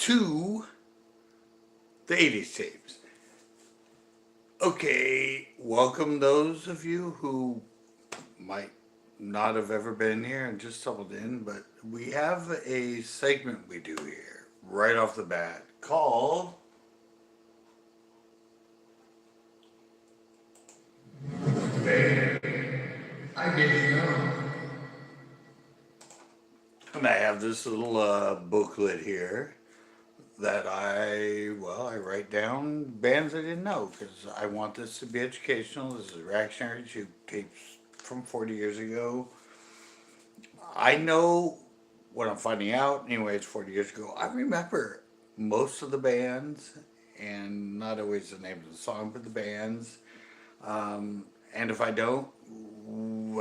to the 80s tapes. Okay, welcome those of you who might not have ever been here and just stumbled in, but we have a segment we do here right off the bat called I didn't know. and I have this little booklet here that I write down bands I didn't know because I want this to be educational. This is reactionary to tapes from 40 years ago. I know what I'm finding out, anyway, it's 40 years ago. I remember most of the bands, and not always the name of the song, but the bands. And if I don't,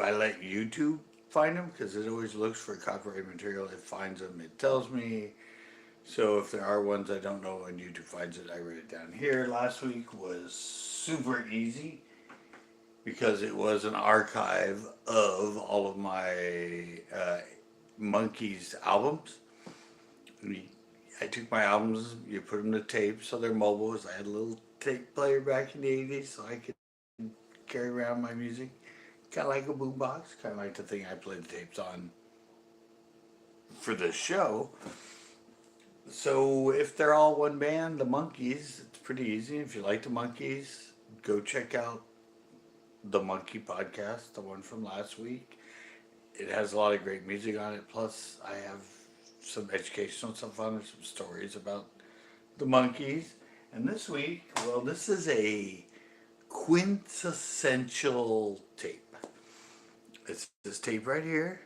I let YouTube find them because it always looks for copyright material. It finds them, it tells me. So if there are ones I don't know and YouTube finds it, I write it down here. Last week was super easy because it was an archive of all of my Monkeys albums. I took my albums, you put them to tape so they're mobile. I had a little tape player back in the 80s so I could carry around my music. Kind of like a boombox, kind of like the thing I played the tapes on for this show. So if they're all one band, the Monkeys, it's pretty easy. If you like the Monkeys, go check out the Monkey podcast, the one from last week. It has a lot of great music on it. Plus, I have some educational stuff on it, some stories about the Monkeys. And this week, well, this is a quintessential tape. It's this tape right here.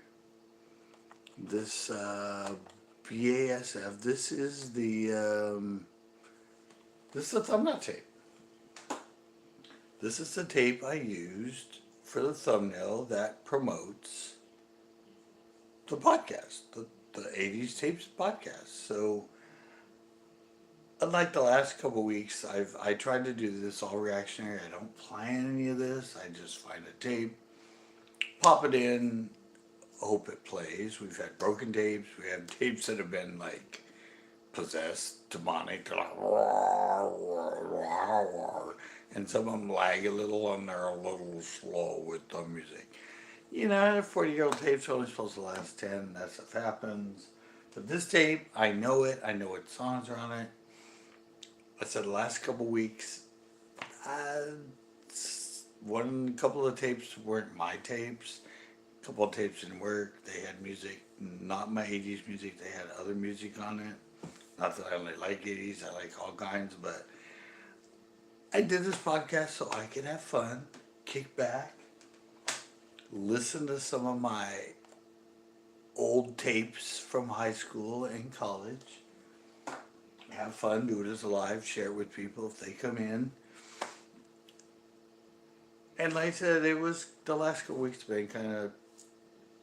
This BASF. This is the thumbnail tape. This is the tape I used for the thumbnail that promotes the podcast, the 80s Tapes podcast. So, unlike the last couple weeks, I tried to do this all reactionary. I don't plan any of this. I just find a tape, pop it in, hope it plays. We've had broken tapes. We have tapes that have been like possessed, demonic. They're like, roar, roar, roar, roar. And some of them lag a little and they're a little slow with the music. You know, 40-year-old tape's only supposed to last 10. That stuff happens. But this tape, I know it. I know what songs are on it. I said the last couple weeks, uh, a couple of tapes weren't my tapes. A couple of tapes didn't work. They had music, not my 80s music. They had other music on it. Not that I only like 80s, I like all kinds, but I did this podcast so I could have fun, kick back, listen to some of my old tapes from high school and college, have fun, do it as a live, share it with people if they come in. And like I said, it was the last couple weeks been kind of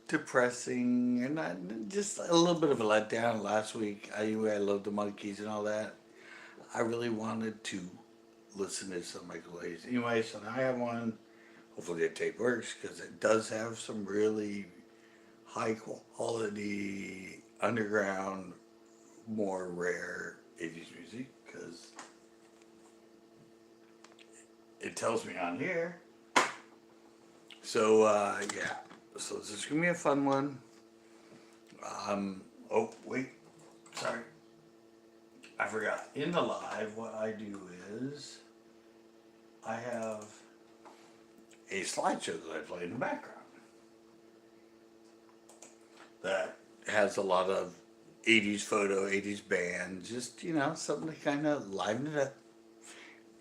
depressing and just a little bit of a letdown. Last week, I loved the Monkeys and all that. I really wanted to listen to some Michael Hayes. Anyway, so now I have one. Hopefully the tape works because it does have some really high quality underground, more rare 80s music because it tells me on here. So yeah, so this is gonna be a fun one. Oh wait, sorry, I forgot. In the live, what I do is I have a slideshow that I play in the background that has a lot of 80s photo, 80s band, just, something to kind of liven it up.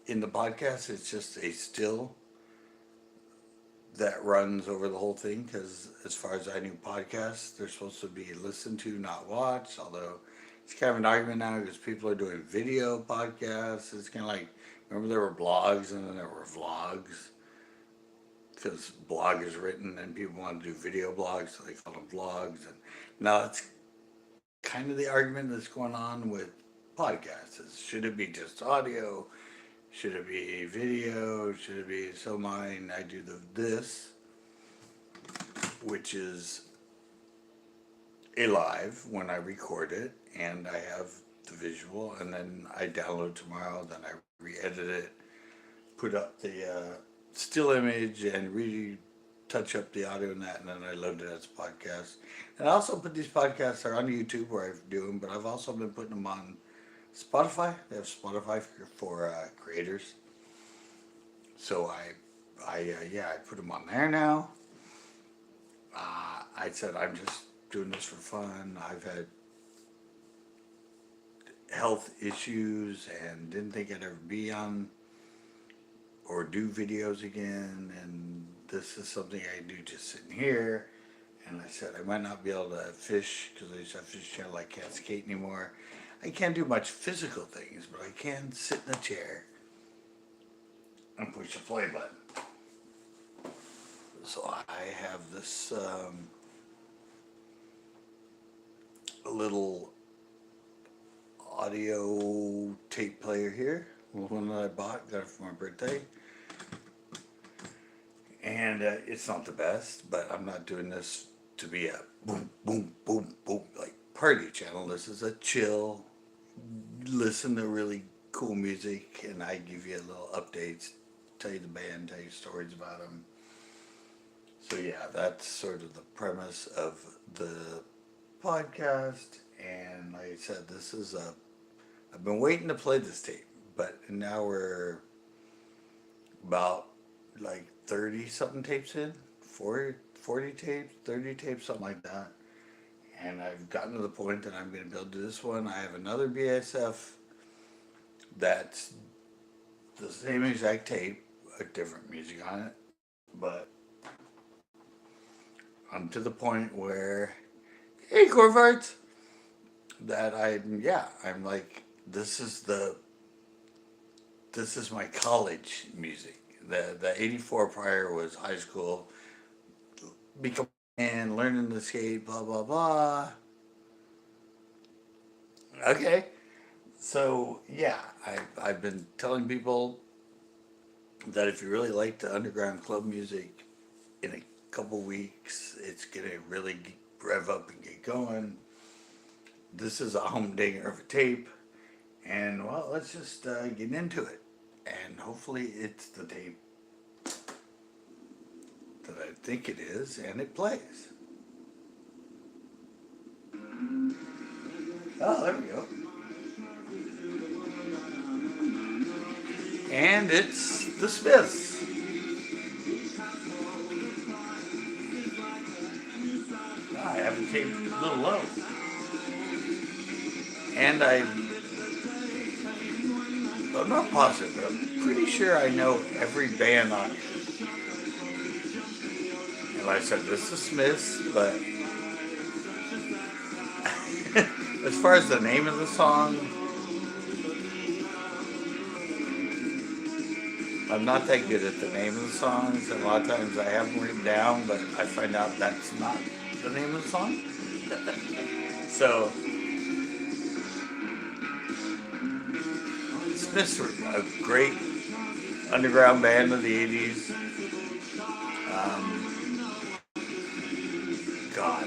In the podcast, it's just a still that runs over the whole thing because as far as I knew, podcasts, they're supposed to be listened to, not watched, although it's kind of an argument now because people are doing video podcasts. It's kind of like, remember there were blogs and then there were vlogs because blog is written and people want to do video blogs, so they call them vlogs. And now it's kind of the argument that's going on with podcasts. Should it be just audio? Should it be video? Should it be, so mine, I do this, which is a live when I record it, and I have the visual, and then I download it tomorrow. Then I re-edit it, put up the still image, and touch up the audio and that, and then I load it as a podcast. And I also put these podcasts are on YouTube where I do them, but I've also been putting them on Spotify. They have Spotify for creators. So I put them on there now. I said I'm just doing this for fun. I've had health issues and didn't think I'd ever be on or do videos again, and this is something I do just sitting here. And I said I might not be able to fish because I used to have fish channel. I can't skate anymore. I can't do much physical things, but I can sit in a chair and push the play button. So I have this little audio tape player here. One that I bought, got it for my birthday. And it's not the best, but I'm not doing this to be a boom, boom, boom, boom, like party channel. This is a chill, listen to really cool music, and I give you little updates, tell you the band, tell you stories about them. So yeah, that's sort of the premise of the podcast. And like I said, this is I've been waiting to play this tape, but now we're about like 30 something tapes in, 40 tapes, 30 tapes, something like that. And I've gotten to the point that I'm going to be able to do this one. I have another BSF that's the same exact tape, a different music on it, but I'm to the point where, hey, Corvarts, that I'm like, this is my college music. The 84 prior was high school, becoming and learning to skate, blah, blah, blah. Okay. So, yeah, I've been telling people that if you really like the underground club music, in a couple weeks, it's going to really rev up and get going. This is a humdinger of a tape. And, well, let's just get into it. And hopefully it's the tape that I think it is, and it plays. Oh, there we go. And it's the Smiths. I have a tape a little low. And I'm not positive, but I'm pretty sure I know every band on it. And like I said, this is Smiths, but as far as the name of the song, I'm not that good at the name of the songs, and a lot of times I have them written down, but I find out that's not the name of the song. So, Smiths were a great underground band of the 80s. God.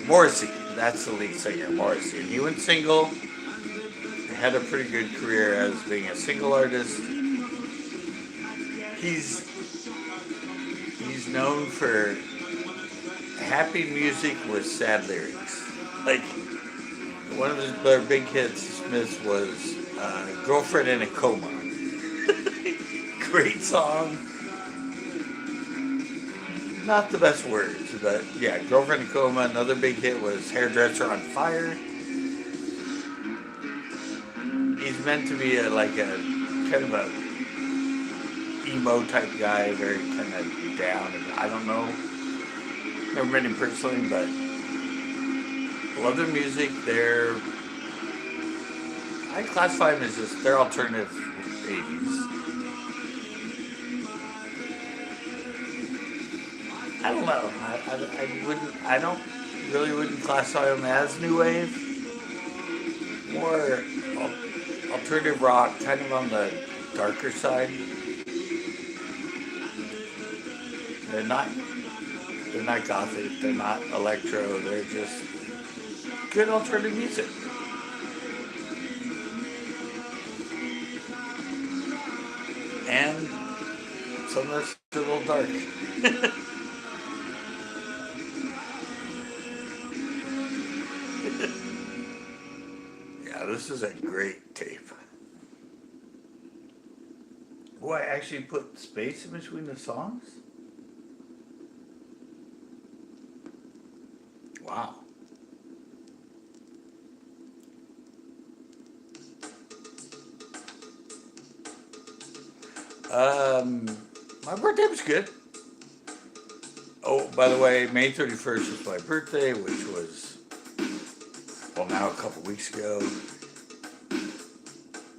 Morrissey, that's the lead singer, Morrissey. And he went single, had a pretty good career as being a single artist. He's known for happy music with sad lyrics. Like, one of their big hits, Smiths, was Girlfriend in a Coma. Great song. Not the best words, but yeah, Girlfriend in a Coma. Another big hit was Hairdresser on Fire. He's meant to be like a kind of a emo type guy, very kind of down. And I don't know, never met him personally, but love their music. I classify them as just they're alternative 80s. I don't know. I wouldn't classify them as new wave. More alternative rock, kind of on the darker side. They're not They're not gothic, they're not electro, they're just good alternative music. And some that's a little dark. Yeah, this is a great tape. Boy, I actually put space in between the songs? Wow. Um, my birthday was good. Oh, by the way, May 31st was my birthday, which was, well, now a couple weeks ago.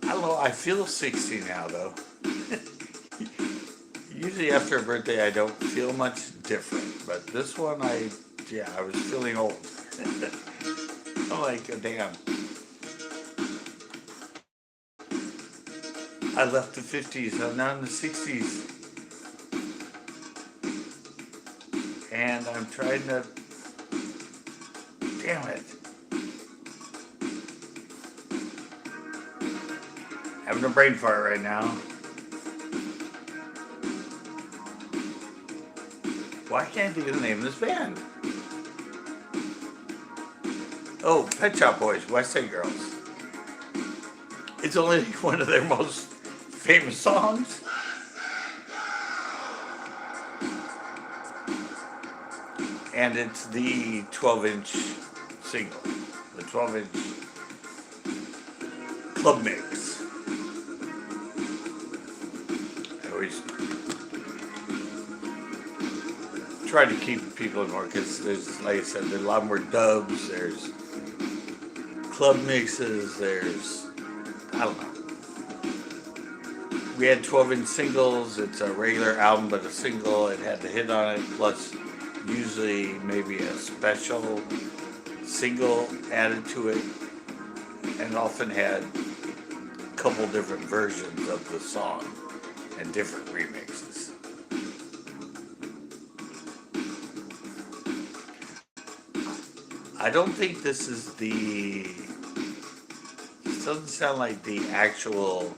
I don't know, I feel 60 now, though. Usually after a birthday, I don't feel much different, but this one, I was feeling old. I'm like, oh, damn. I left the 50s, I'm now in the 60s. And I'm trying to, damn it. Having a brain fart right now. Why can't I think of the name of this band? Oh, Pet Shop Boys, West Side Girls. It's only one of their most famous songs. And it's the 12-inch single. The 12-inch club mix. I always try to keep people in more because there's, like I said, there's a lot more dubs, there's club mixes, there's, I don't know. We had 12-inch singles. It's a regular album, but a single. It had the hit on it, plus usually maybe a special single added to it, and often had a couple different versions of the song and different remixes. I don't think this is the, this doesn't sound like the actual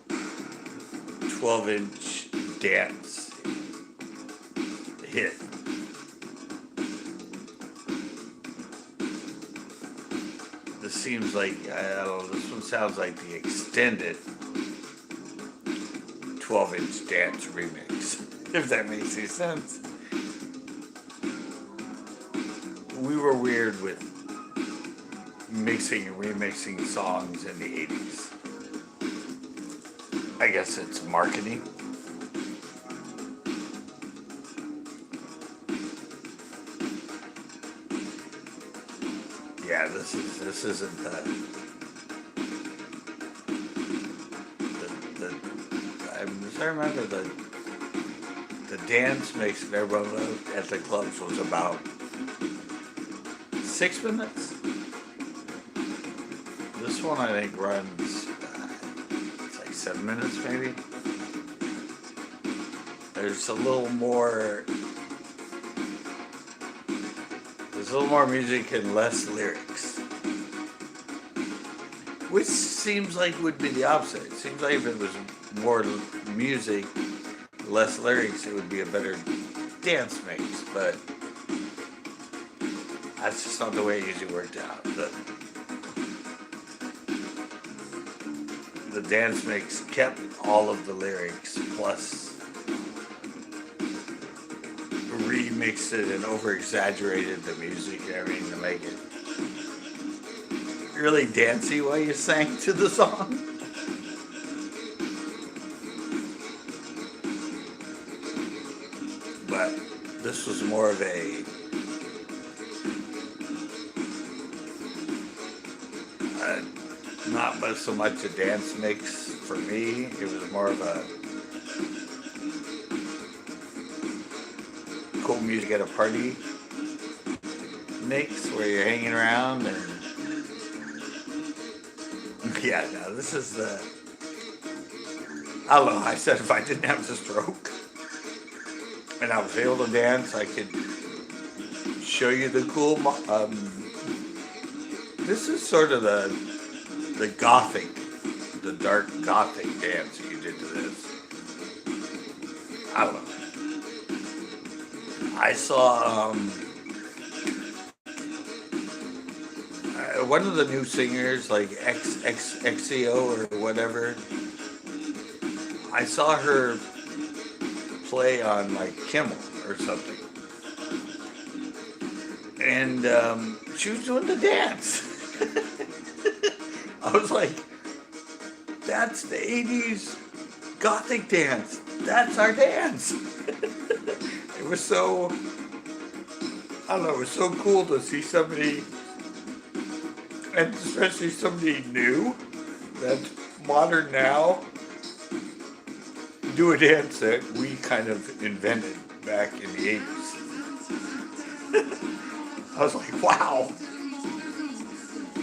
12-inch dance hit. This seems like, I don't know, this one sounds like the extended 12-inch dance remix, if that makes any sense. We were weird with mixing and remixing songs in the 80s. I guess it's marketing. Yeah, this isn't the I remember the dance mix that everyone wrote at the clubs was about 6 minutes. This one I think runs it's like 7 minutes maybe. There's a little more music and less lyrics. Which seems like would be the opposite. It seems like if it was more music, less lyrics, it would be a better dance mix, but that's just not the way it usually worked out. The dance mix kept all of the lyrics, plus remixed it and over-exaggerated the music and everything to make it really dancey while you sang to the song. But this was more of a not but so much a dance mix for me. It was more of a cool music at a party mix where you're hanging around and yeah, no, this is the, I don't know, I said if I didn't have the stroke and I was able to dance, I could show you the cool. This is sort of the gothic, the dark gothic dance you did to this. I don't know. I saw one of the new singers, like XXXEO or whatever. I saw her play on like Kimmel or something, and she was doing the dance. I was like, "That's the '80s gothic dance. That's our dance." It was so, I don't know, it was so cool to see somebody, and especially somebody new, that's modern now, do a dance that we kind of invented back in the 80s. I was like, wow,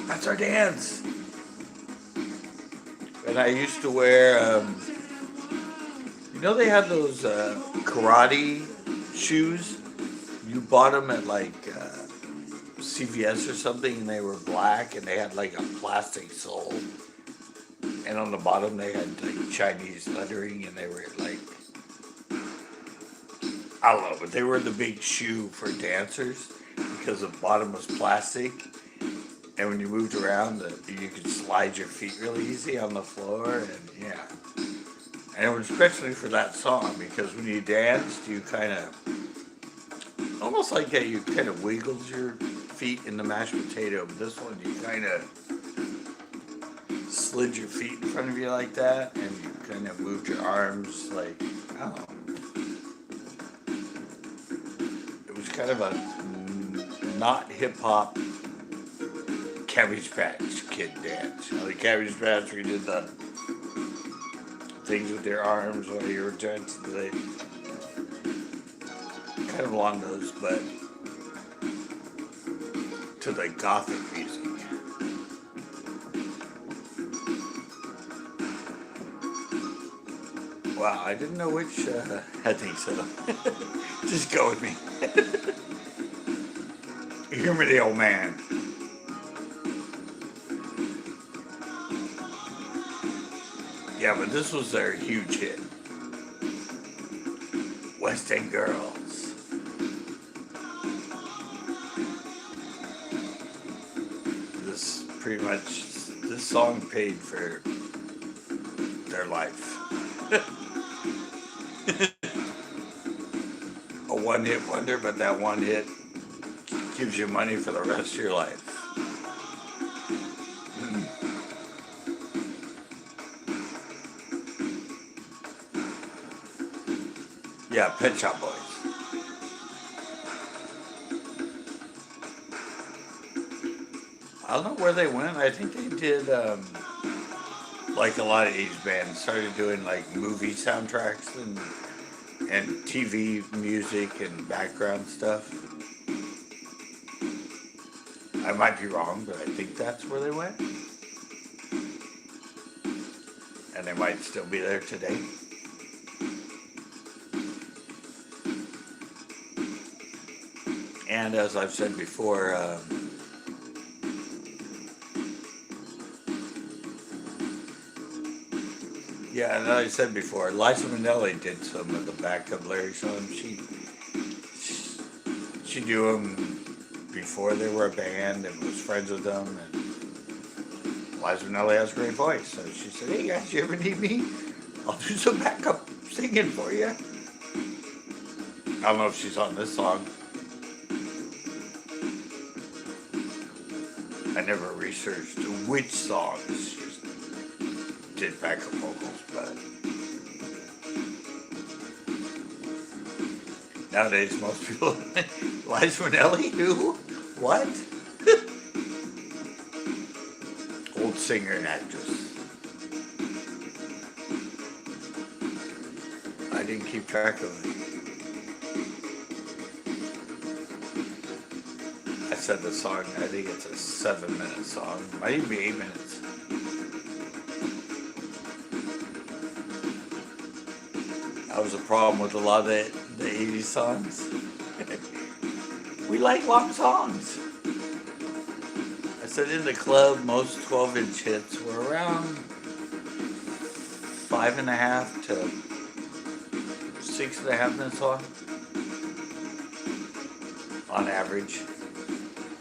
that's our dance. And I used to wear, they had those karate shoes. You bought them at like CVS or something, and they were black, and they had like a plastic sole, and on the bottom they had like Chinese lettering, and they were like, I don't know, but they were the big shoe for dancers because the bottom was plastic, and when you moved around, you could slide your feet really easy on the floor, and yeah. And it was especially for that song, because when you danced, you kind of, almost like you kind of wiggled your feet in the mashed potato. But this one, you kind of slid your feet in front of you like that, and you kind of moved your arms like, I don't know. It was kind of a not hip-hop Cabbage Patch Kid dance. You know, the Cabbage Patch where you did the things with your arms while you were dancing. Kind of along those, but to the gothic music. Wow, I didn't know which. I think so. Just go with me. Hear me, the old man. Yeah, but this was their huge hit. West End Girls. This song paid for their life. A one-hit wonder, but that one hit gives you money for the rest of your life. Yeah, Pet Shop Boys. I don't know where they went. I think they did, like a lot of 80s bands, started doing like movie soundtracks and TV music and background stuff. I might be wrong, but I think that's where they went. And they might still be there today. And as I've said before, yeah, and as I said before, Liza Minnelli did some of the backup lyrics on them. She knew them before they were a band and was friends with them. And Liza Minnelli has a great voice, so she said, "Hey guys, you ever need me? I'll do some backup singing for you." I don't know if she's on this song. I never researched which songs she did backup vocals, but nowadays most people, Liza Minnelli, who? What? Old singer and actress. I didn't keep track of it. I said the song, I think it's a 7-minute song. Might even be 8 minutes. That was a problem with a lot of the 80s songs. We like long songs. I said in the club, most 12-inch hits were around 5.5 to 6.5 minutes long on average.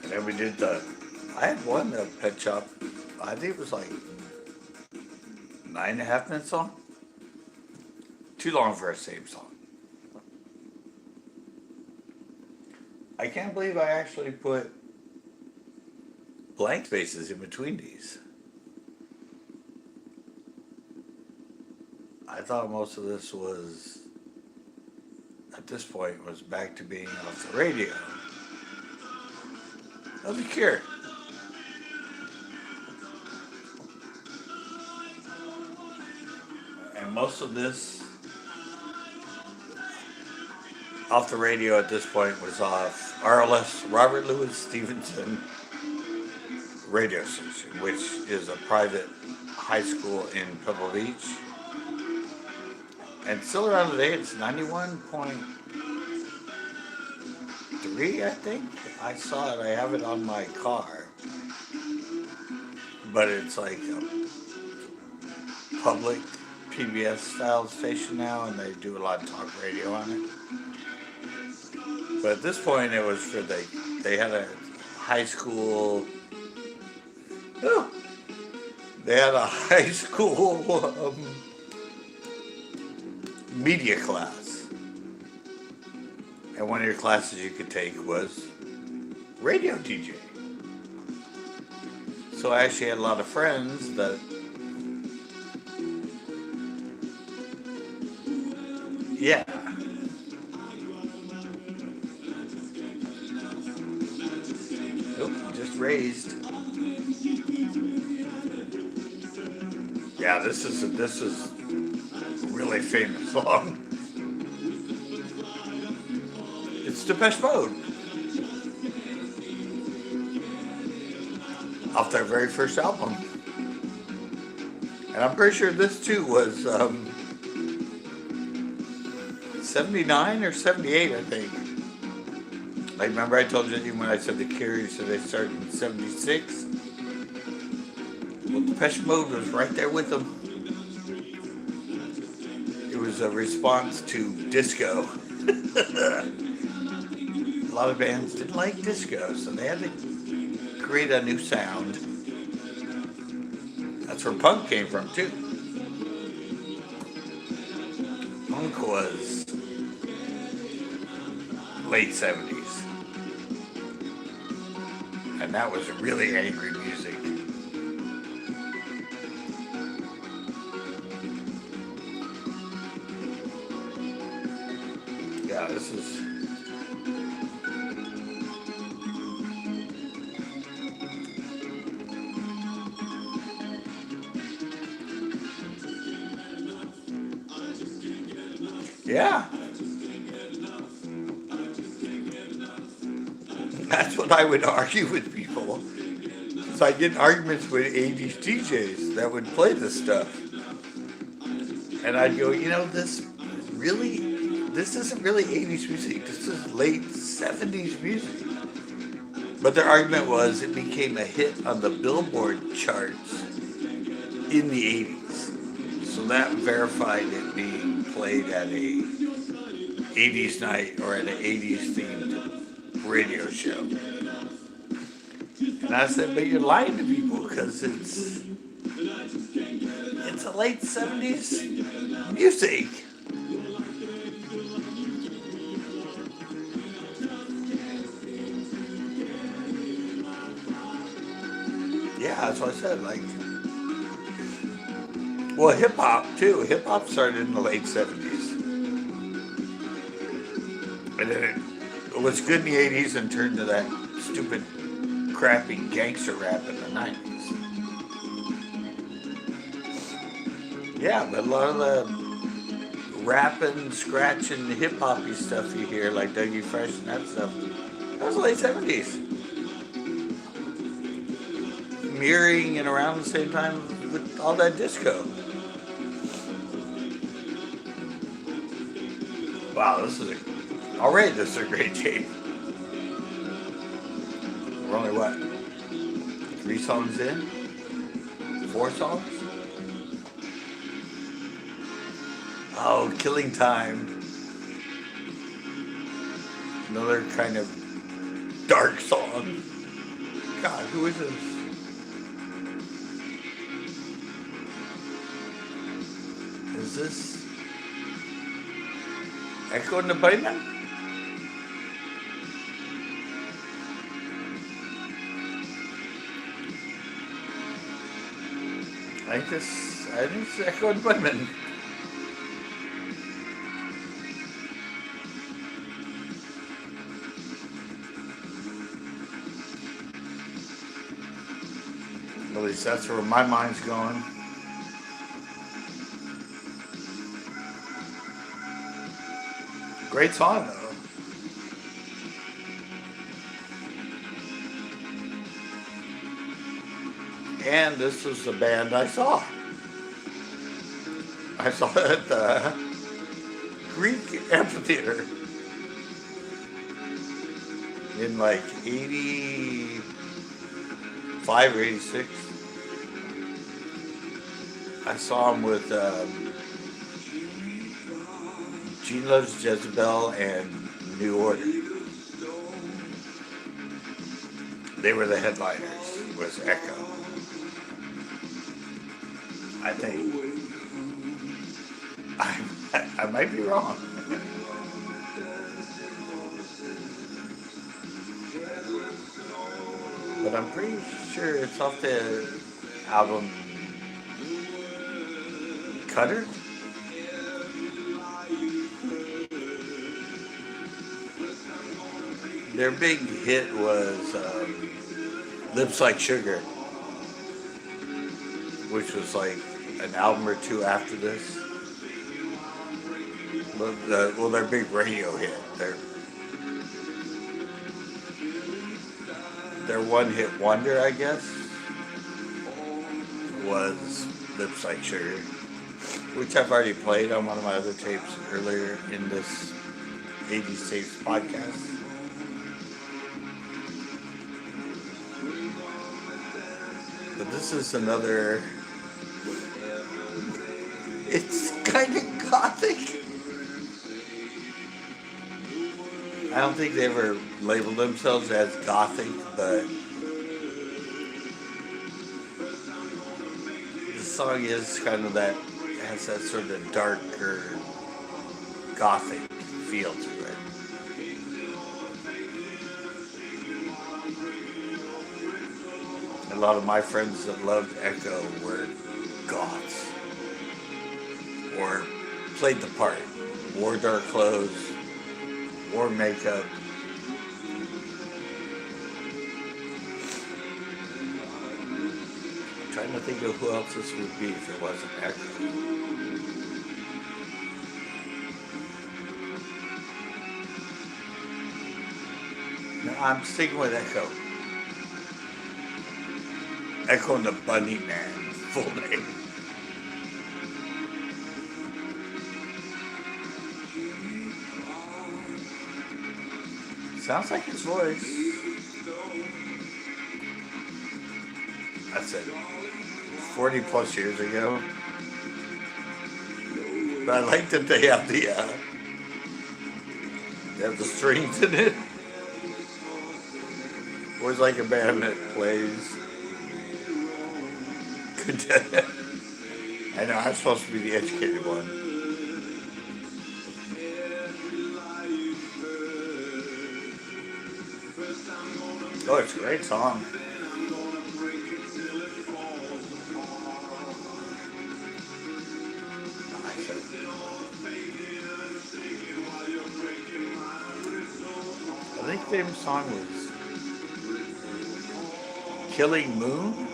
And then we did I had one Pet Shop, I think it was like 9.5 minutes long. Too long for a same song. I can't believe I actually put blank spaces in between these. I thought most of this was, at this point, was back to being off the radio. Of The Cure. And most of this off the radio at this point was off RLS, Robert Louis Stevenson radio station, which is a private high school in Pebble Beach. And still around today, it's 91.3, I think. I saw it, I have it on my car. But it's like a public PBS style station now, and they do a lot of talk radio on it. But at this point, it was for they had a high school. Oh, they had a high school media class, and one of your classes you could take was radio DJ. So I actually had a lot of friends that. Yeah. Nope, just raised. Yeah, this is a really famous song. It's Depeche Mode. Off their very first album. And I'm pretty sure this too was 79 or 78, I think. Like, remember I told you when I said The Cure, you said they started in 76? Well, Depeche Mode was right there with them. It was a response to disco. A lot of bands didn't like disco, so they had to create a new sound. That's where punk came from, too. Punk was late 70s. And that was really angry music. Yeah, this is... Yeah. That's what I would argue with people. So I get in arguments with 80s DJs that would play this stuff. And I'd go, this isn't really 80s music. This is late 70s music. But their argument was it became a hit on the Billboard charts in the 80s. So that verified it being played at a 80s night or at an 80s themed radio show. And I said, but you're lying to people because it's a late 70s music. Yeah, that's what I said. Well, hip hop too. Hip hop started in the late 70s. And then it was good in the 80s and turned to that stupid, crappy gangster rap in the 90s. Yeah, but a lot of the rapping, scratching, hip-hoppy stuff you hear, like Dougie Fresh and that stuff, that was the late 70s. Mirroring and around the same time with all that disco. Wow, this is a great shape. We're what? 3 songs in? 4 songs? Oh, Killing Time. Another kind of dark song. God, who is this? Is this Echo and the Bunnymen? I think it's Echo and the Bunnymen. At least that's where my mind's going. Great song though. And this was the band I saw. I saw it at the Greek Amphitheater in like 85 or 86. I saw him with Gene Loves Jezebel and New Order. They were the headliners, was Echo. I think. I might be wrong. But I'm pretty sure it's off the album Cutter. Their big hit was Lips Like Sugar, which was like an album or two after this. Well, their big radio hit, their one-hit wonder, I guess, was Lips Like Sugar, which I've already played on one of my other tapes earlier in this 80s Tapes podcast. But this is another, it's kind of gothic. I don't think they ever labeled themselves as gothic, but the song is kind of that, has that sort of darker gothic feel to it. A lot of my friends that loved Echo were goths, or played the part, wore dark clothes, wore makeup. I'm trying to think of who else this would be if it wasn't Echo. No, I'm sticking with Echo. Echo and the Bunnymen, full name. Sounds like his voice. That's it. 40 plus years ago. But I like that they have the strings in it. Or it's like a band that plays. I know, I'm supposed to be the educated one. Oh, it's a great song. I think the famous song was Killing Moon.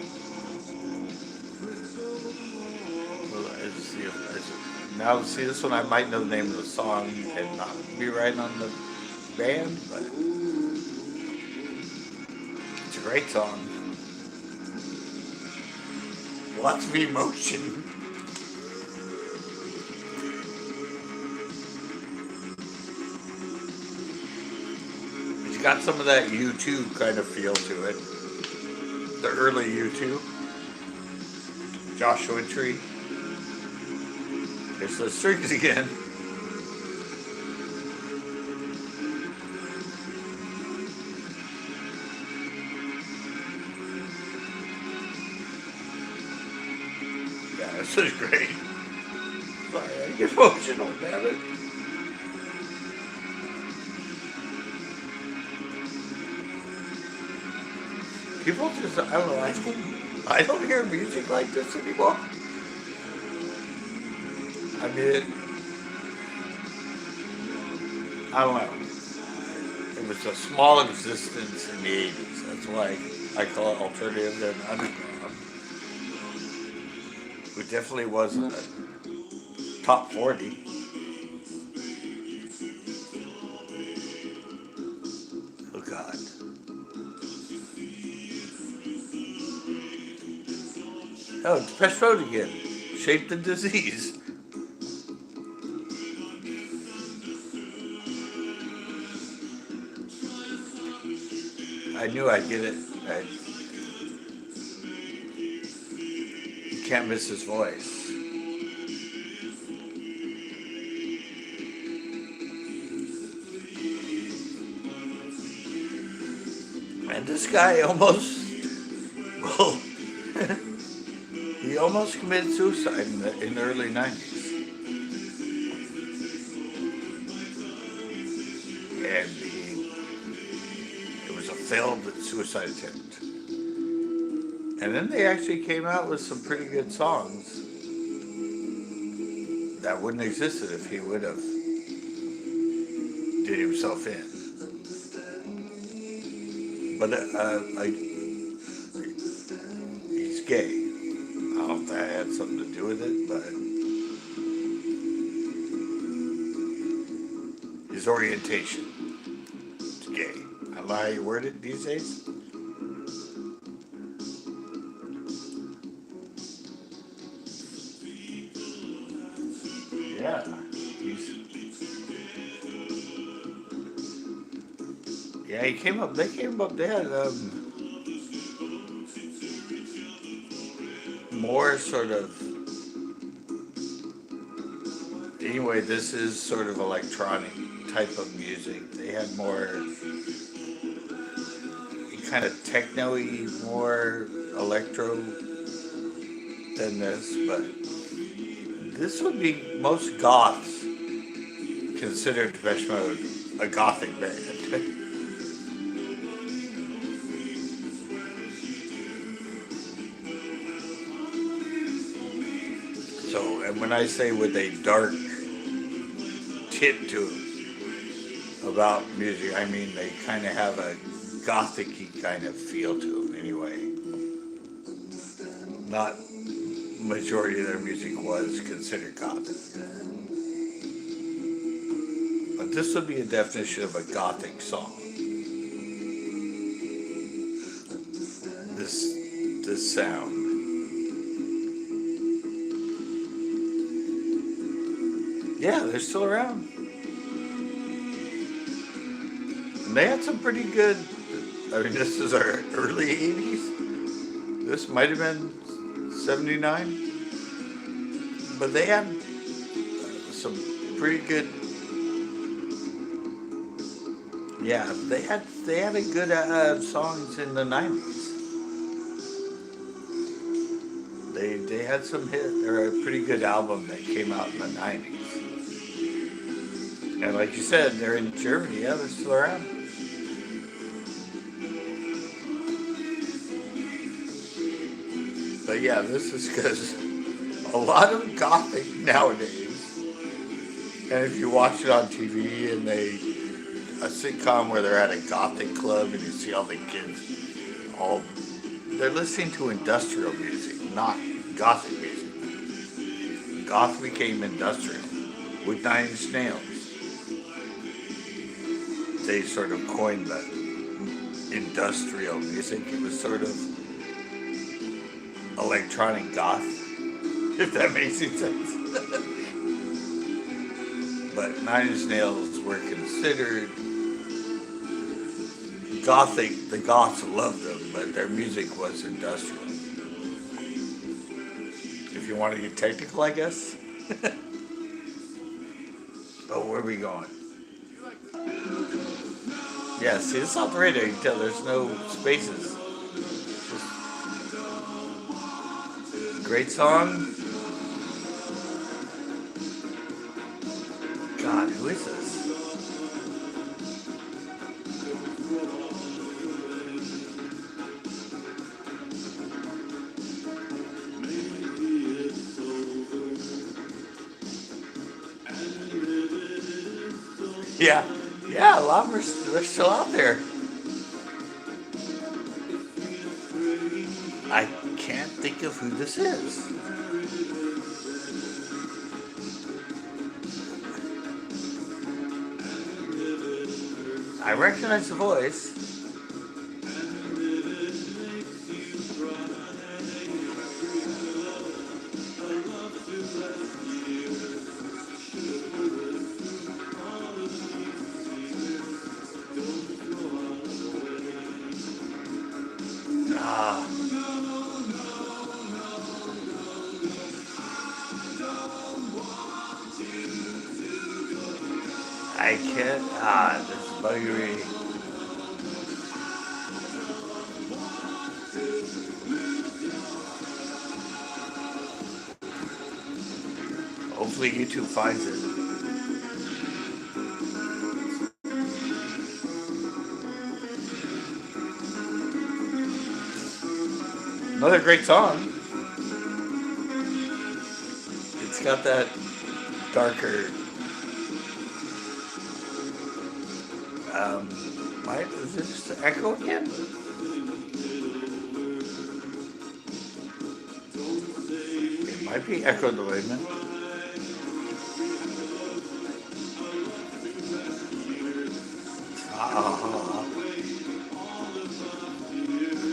Now, see, this one I might know the name of the song and not be right on the band, but it's a great song. Lots of emotion. It's got some of that U2 kind of feel to it. The early U2. Joshua Tree. There's the strings again. Yeah, this is great. Sorry, I get emotional, damn it. People just, I don't know, I don't hear music like this anymore. I mean, I don't know. It was a small existence in the 80s. That's why I call it alternative and underground. It definitely wasn't a top 40. Oh, God. Oh, Depeche Mode again. Shaped in Disease. I knew I'd get it. You can't miss his voice. And this guy almost, well, he almost committed suicide in the early 90s. And it was a failed suicide attempt. And then they actually came out with some pretty good songs that wouldn't have existed if he would have did himself in. But he's gay. I don't know if that had something to do with it, but his orientation is gay. I don't know how you word it these days. Yeah, he came up. They came up. They had more sort of. Anyway, this is sort of electronic type of music. They had more kind of techno-y, more electro than this, but this would be most goths considered Depeche Mode a gothic band. So, and when I say with a dark tint to it about music, I mean they kind of have a gothic-y kind of feel to them anyway. Not majority of their music was considered gothic. But this would be a definition of a gothic song. This sound. Yeah, they're still around. And they had some pretty good, I mean, this is our early 80s. This might have been 79. But they had some pretty good, yeah, they had a good songs in the 90s. They had some hit, or a pretty good album that came out in the 90s. And like you said, they're in Germany. Yeah, they're still around. But yeah, this is because a lot of gothic nowadays, and if you watch it on TV and a sitcom where they're at a gothic club and you see all the kids, they're listening to industrial music, not gothic music. Goth became industrial with 9 Inch Nails. They sort of coined the industrial music. It was sort of electronic goth, if that makes any sense. But 9 Inch Nails were considered Gothic, the goths loved them, but their music was industrial. If you want to get technical, I guess. Oh, where are we going? Yeah, see, it's not the radio. You can tell there's no spaces. Great song. God, who is this? Yeah, yeah, a lot of them are, they're still out there. I can't think of who this is. I recognize the voice. Ah, I can't. Ah, this is buggery. Hopefully YouTube finds it. Another great song. It's got that darker. Might is this the echo again? It might be echo delayment.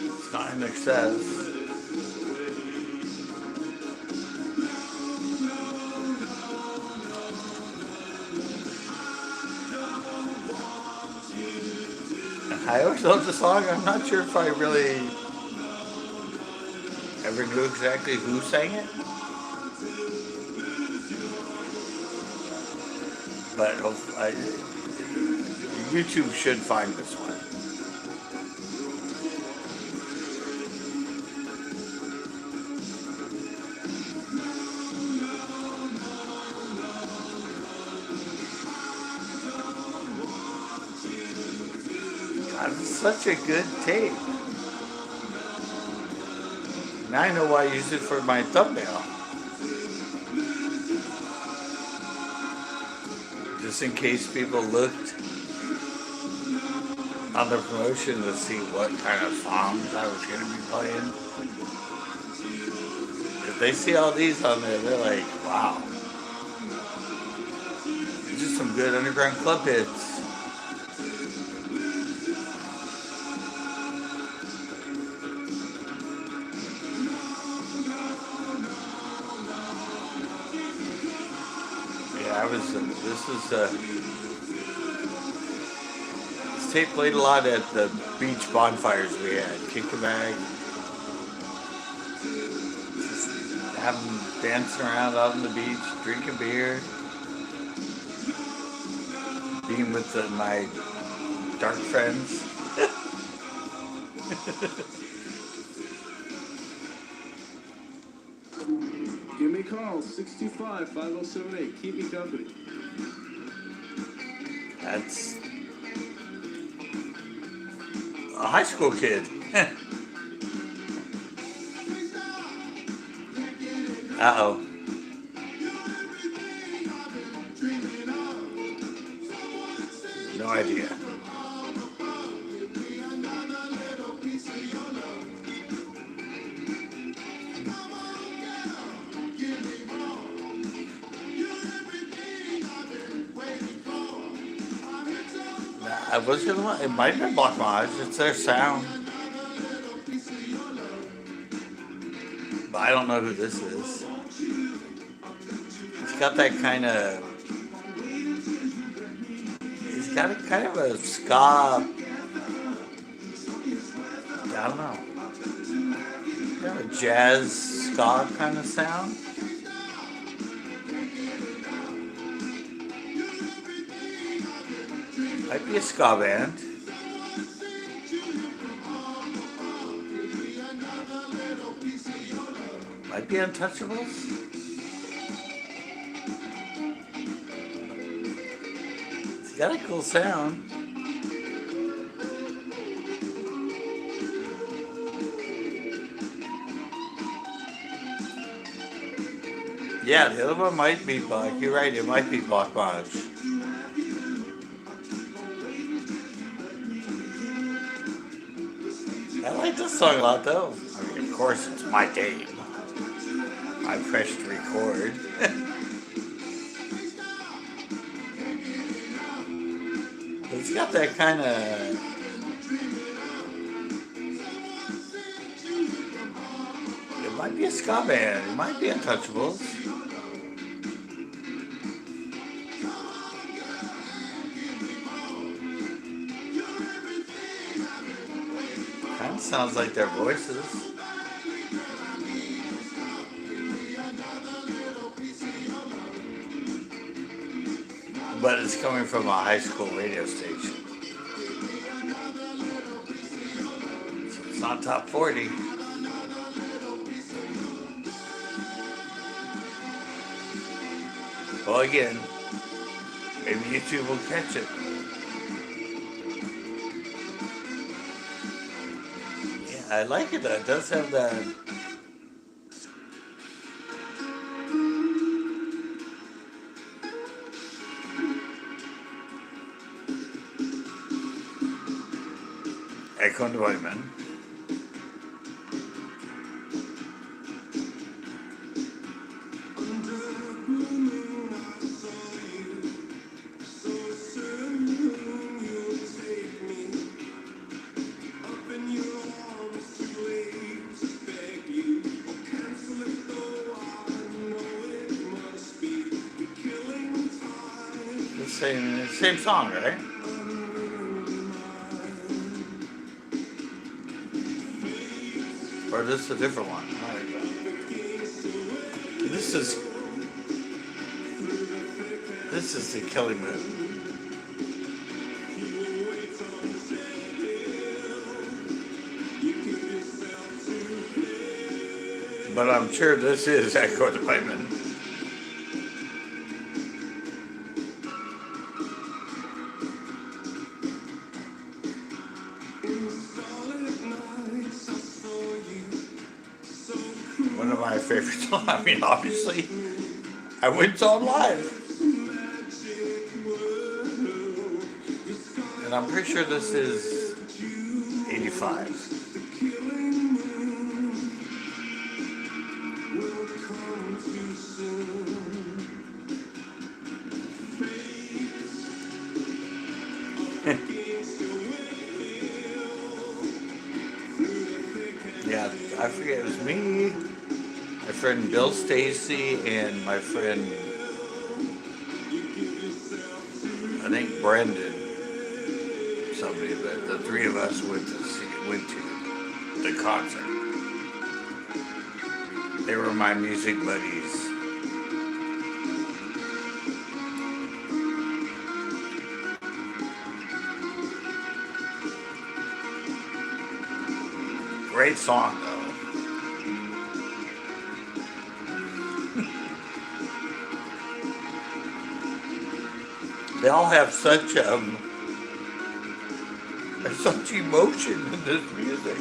It's not in excess. I always loved the song. I'm not sure if I really ever knew exactly who sang it, but YouTube should find this one. God, it's such a good tape. Now I know why I use it for my thumbnail. Just in case people looked on the promotion to see what kind of songs I was going to be playing. If they see all these on there, they're like, wow. These are some good underground club hits. This tape played a lot at the beach bonfires we had. Kick the bag. Just have them dancing around out on the beach, drinking beer. Being with my dark friends. Give me a call, 625-5078. Keep me company. That's a high school kid. Uh-oh. No idea. I was gonna. It might have been Block Maj. It's their sound, but I don't know who this is. It's got that kind of. It's got a kind of a ska I don't know. Kind of a jazz ska kind of sound. Might be a ska band. Might be Untouchables. It's got a cool sound. Yeah, the other one might be Black. You're right, it might be Black Lodge. I like this song a lot though. I mean, of course, it's my game. I pressed record. It's got that kind of. It might be a ska band. It might be Untouchables. Kind of sounds like their voices. But it's coming from a high school radio station. So it's not top 40. Well, again, maybe YouTube will catch it. Yeah, I like it though. It does have that. Echo Neumann. Same song, right? Or this is a different one. This is the Killing Moon. But I'm sure this is Echo Neumann. One of my favorite songs. I mean, obviously, I went and saw him live. And I'm pretty sure this is 85. Yeah, I forget, it was me, my friend Bill Stacy, and my friend, I think Brendan, somebody, but the three of us went to the concert. They were my music buddies. Great song, though. They all have such such emotion in this music.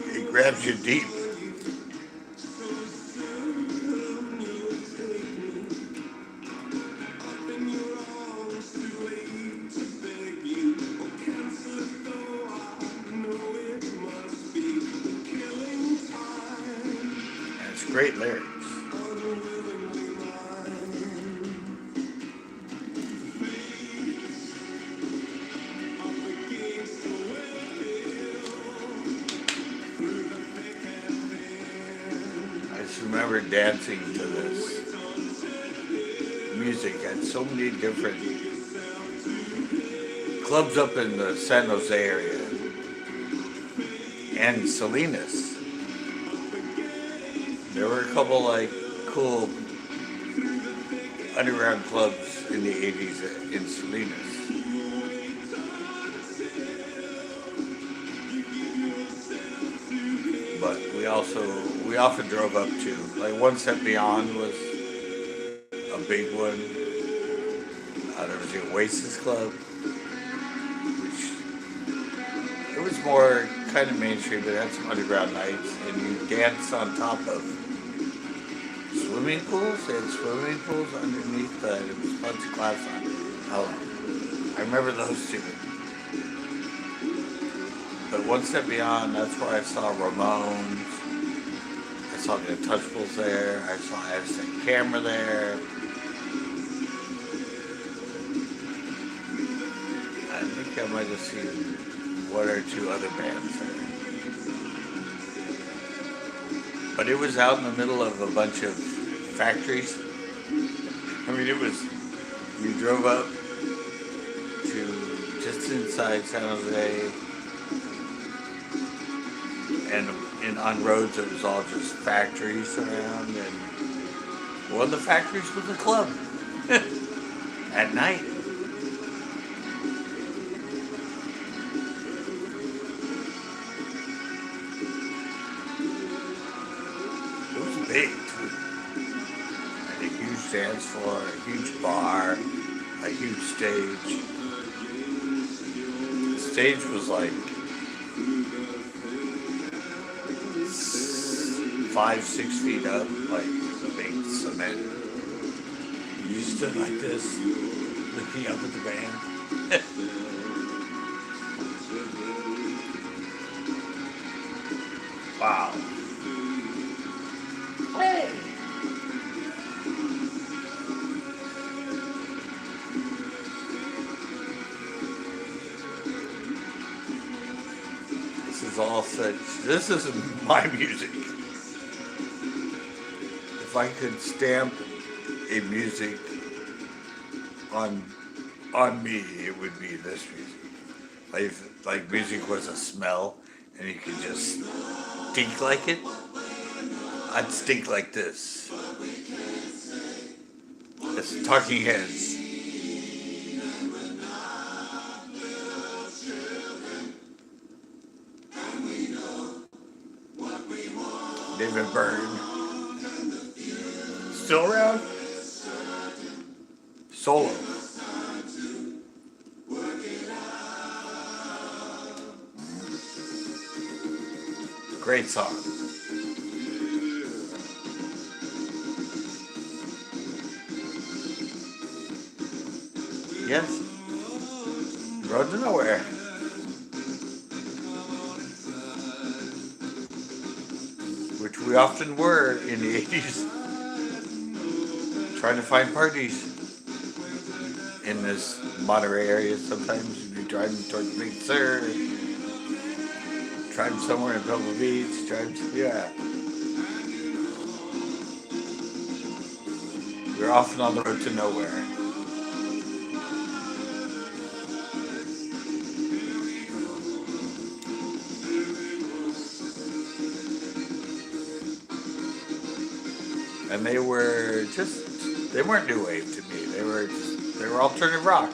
It grabs you deep. Great lyrics. I just remember dancing to this. music at so many different clubs up in the San Jose area and Salinas. There were a couple like cool underground clubs in the 80s in Salinas. But we often drove up to, like One Step Beyond was a big one. There was the Oasis Club, which it was more kind of mainstream, but it had some underground nights, and you dance on top of swimming pools. They had swimming pools underneath it was a bunch of glass on. Oh, I remember those two. But One Step Beyond, that's where I saw Ramones. I saw the Untouchables there. I saw Aztec Camera there. I think I might have seen one or two other bands there. But it was out in the middle of a bunch of factories. I mean, you drove up to just inside San Jose, and on roads it was all just factories around, and one of the factories was a club at night. It was big too. And a huge dance floor, a huge bar, a huge stage. The stage was like 5-6 feet up, like big cement. You stood like this, looking up at the band. Wow. Hey. This is my music. If I could stamp a music on me, it would be this music. Like music was a smell, and you could just stink like it. I'd stink like this. It's Talking Heads. David Byrne. Still around? Solo. Great song. Yes. Road to Nowhere. Which we often were in the 80s. Trying to find parties in this Monterey area. Sometimes you'd be driving towards Big Sur, driving somewhere in Pebble Beach, yeah. We're often on the road to nowhere. And they weren't new wave to me. They were alternative rock.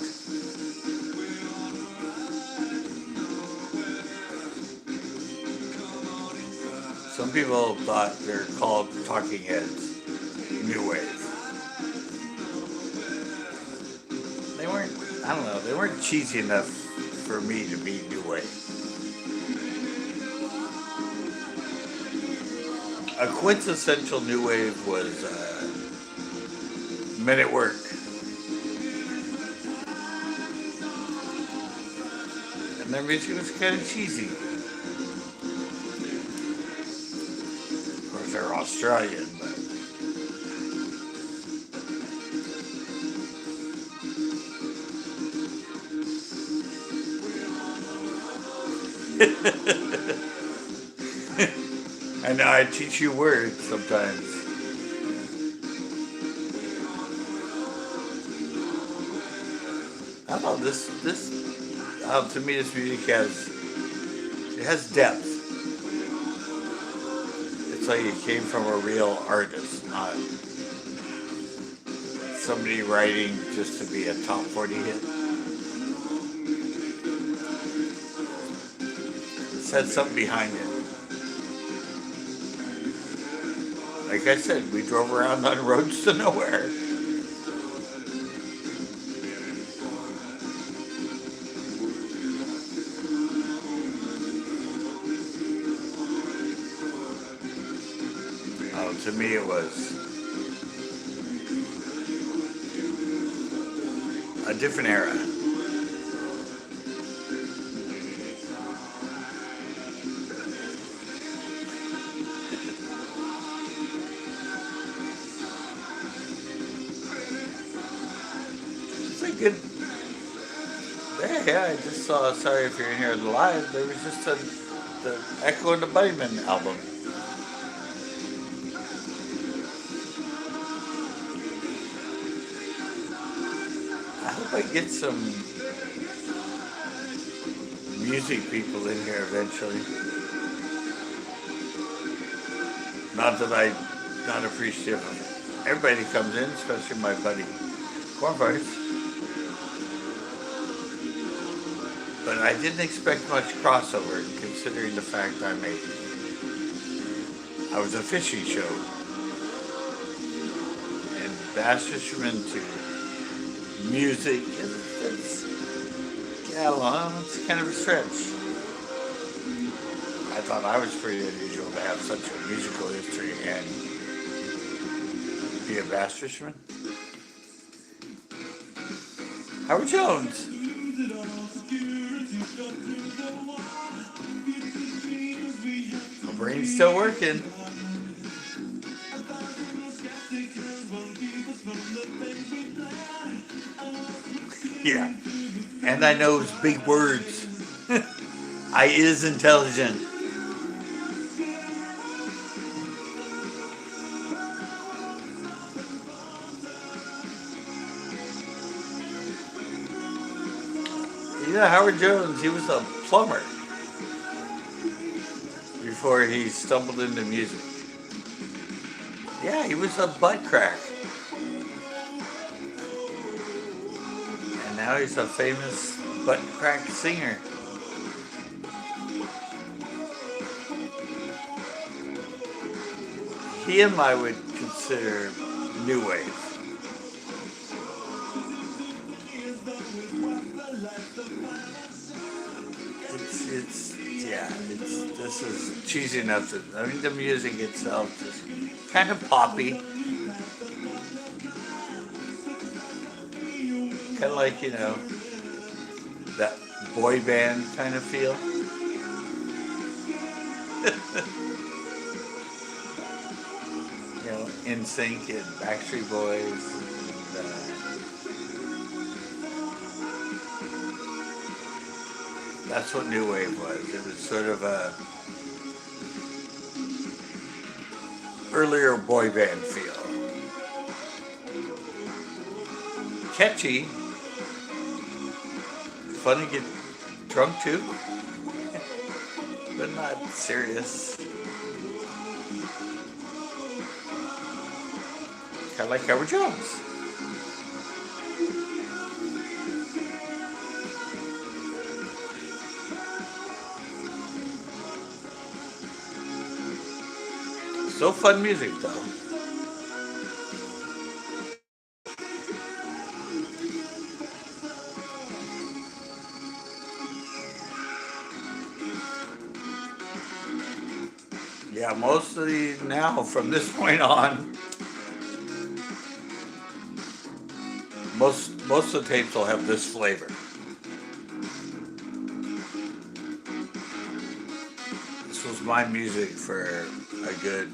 Some people thought they're called Talking Heads new wave. They weren't, I don't know, they weren't cheesy enough for me to be new wave. A quintessential new wave was Men at Work. And their music was kind of cheesy. Of course, they're Australian, but... I know, I teach you words sometimes. I don't know, to me this music has depth. It's like it came from a real artist, not somebody writing just to be a top 40 hit. It had something behind it. Like I said, we drove around on roads to nowhere. Oh, to me it was a different era. It's a good. Yeah, I just saw. Sorry if you're in here live. There was just the Echo and the Bunnymen album. I hope I get some music people in here eventually. Not that I'm not appreciative of everybody that comes in, especially my buddy Cornflakes. But I didn't expect much crossover, considering the fact I was a fishing show, and bass fishermen to music. Yeah, well, it's kind of a stretch. I thought I was pretty unusual to have such a musical history and be a bass fisherman. Howard Jones. My brain's still working. Yeah. And I knows big words. I is intelligent. Yeah, Howard Jones, he was a plumber before he stumbled into music. Yeah, he was a butt crack. And now he's a famous butt crack singer. Him I would consider new wave. This is cheesy enough to, I mean, the music itself is kind of poppy. Kind of like, that boy band kind of feel. NSYNC and Backstreet Boys. That's what New Wave was. It was sort of a earlier boy band feel. Catchy. Fun to get drunk to. But not serious. Kind of like Howard Jones. Still fun music, though. Yeah, mostly now, from this point on, most of the tapes will have this flavor. This was my music for a good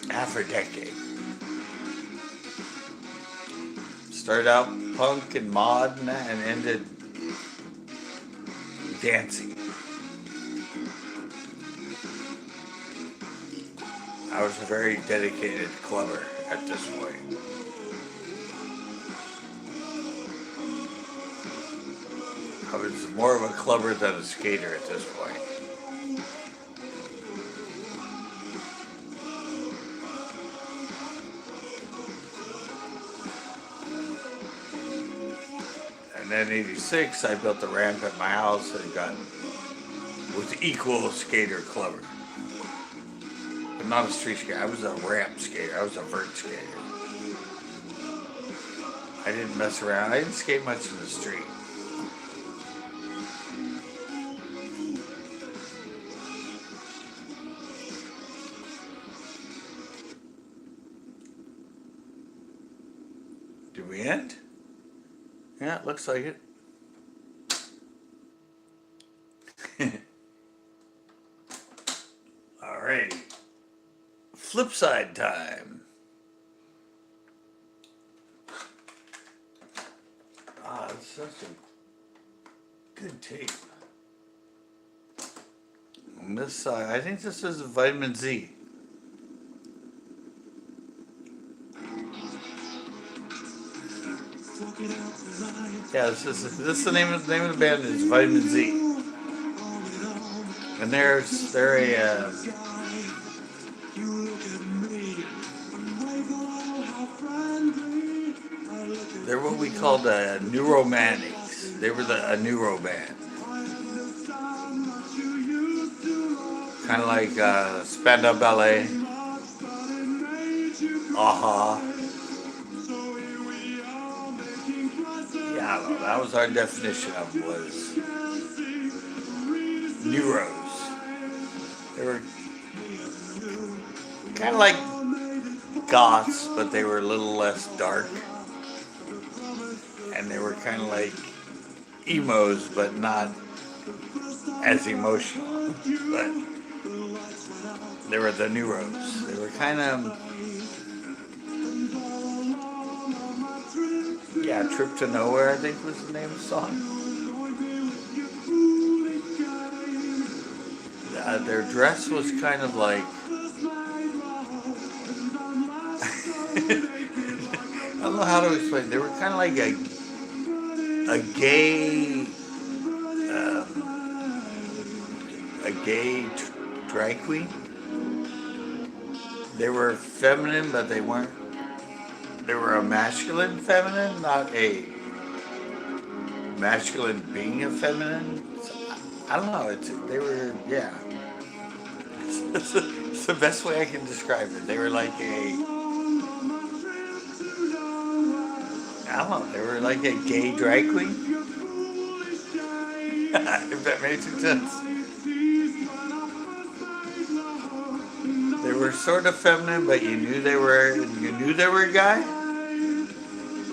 half a decade. Started out punk and mod and ended dancing. I was a very dedicated clubber at this point. more of a clubber than a skater at this point. And then in '86, I built the ramp at my house and was equal skater clubber. But not a street skater. I was a ramp skater. I was a vert skater. I didn't mess around. I didn't skate much in the street. Did we end? Yeah, it looks like it. Alrighty. Flip side time. It's such a good tape. On this side, I think this is vitamin Z. Yeah, this is the name of the band is Vitamin Z, and they're what we called neuromantics. They were a neuro band, kind of like Spandau Ballet, Aha. Yeah, I don't know. That was our definition of it, was neuros. They were kind of like goths, but they were a little less dark. And they were kind of like emos, but not as emotional. But they were the neuros. They were kind of, yeah, Trip to Nowhere, I think was the name of the song. Their dress was kind of like, I don't know how to explain it. They were kind of like a gay drag queen. They were feminine, but they weren't. They were a masculine feminine, not a masculine being a feminine. I don't know. They were, yeah. It's the best way I can describe it. They were like I don't know. They were like a gay drag queen. If that makes any sense. They were sort of feminine, but you knew they were a guy.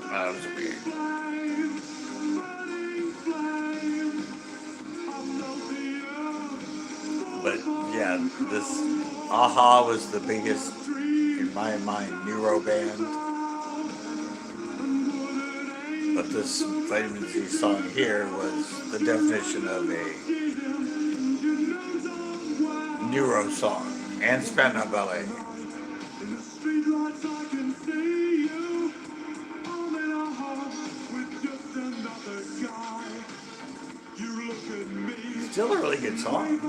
That was weird. But yeah, this Aha was the biggest, in my mind, neuro band. But this Vitamin Z song here was the definition of a neuro song, and Spandau Ballet. Still a really good song.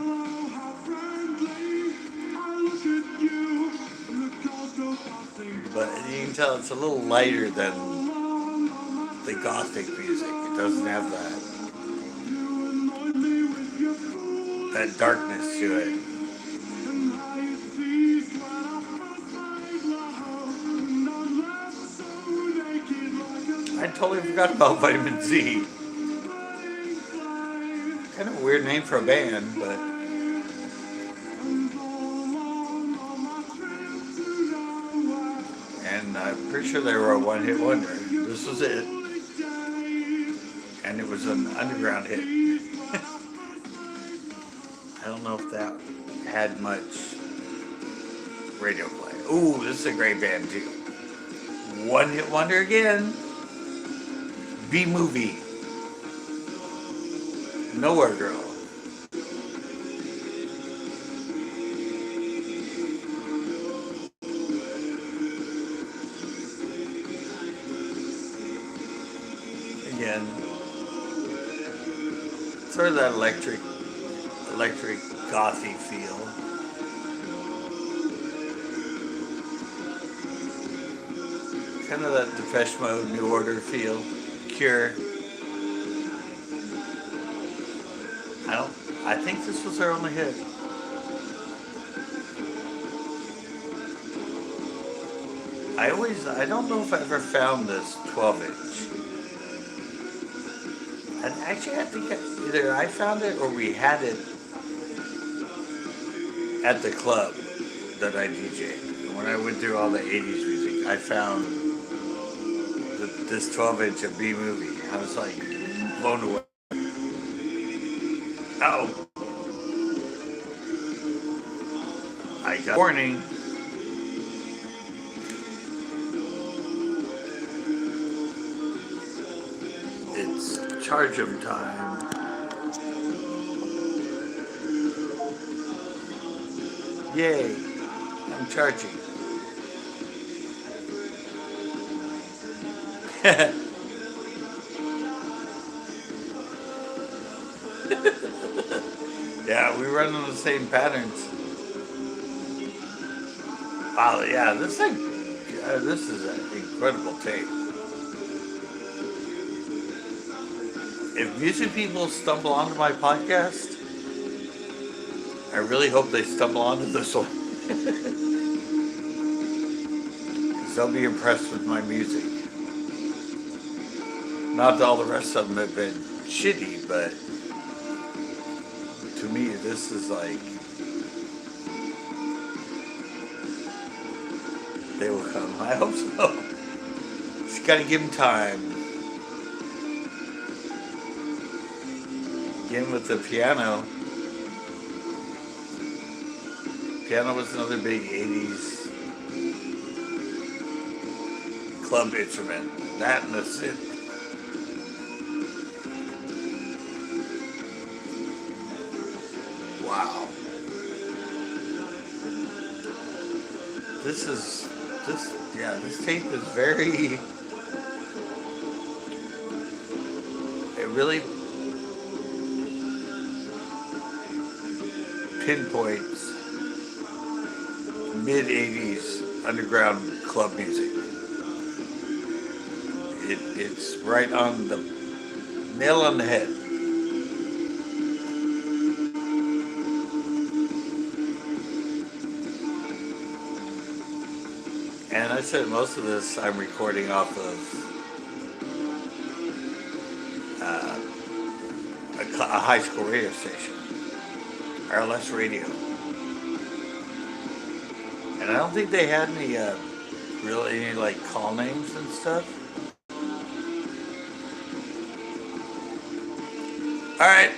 But you can tell it's a little lighter than the gothic music. It doesn't have that darkness to it. I totally forgot about Vitamin Z. Kind of a weird name for a band, but and I'm pretty sure they were a one-hit wonder. This was it, and it was an underground hit. I don't know if that had much radio play. Ooh, this is a great band too. One-hit wonder again. B-movie. Nowhere Girl. Again, sort of that electric gothy feel. Kind of that Depeche Mode, New Order feel. Cure. I think this was their only hit. I don't know if I ever found this 12-inch. And actually, I think either I found it or we had it at the club that I DJ'd. When I went through all the 80s music, I found this 12-inch of B-movie. I was like blown away. Oh, I got warning. It's charge 'em time. Yay, I'm charging. Yeah, we run on the same patterns. Wow, yeah, this is an incredible tape. If music people stumble onto my podcast, I really hope they stumble onto this one. Because they'll be impressed with my music. Not that all the rest of them have been shitty, but to me, this is like, they will come. I hope so. Just gotta give them time. Again with the piano. Piano was another big 80s club instrument. That and the synth. Wow. This tape is very, it really pinpoints mid-80s underground club music. It's right on the nail on the head. And I said most of this I'm recording off of a high school radio station, RLS radio. And I don't think they had any like call names and stuff. All right,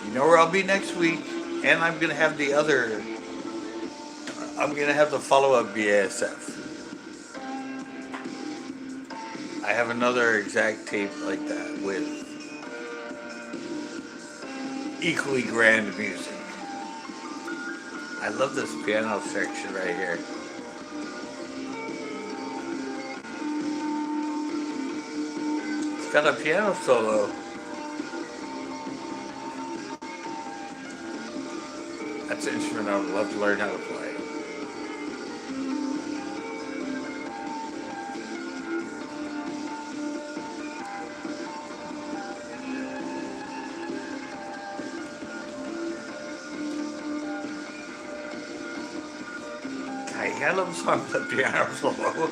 you know where I'll be next week, and I'm gonna have the follow-up BASF. I have another exact tape like that with equally grand music. I love this piano section right here. It's got a piano solo. That's an instrument I would love to learn how to play. I love the song with the piano solo.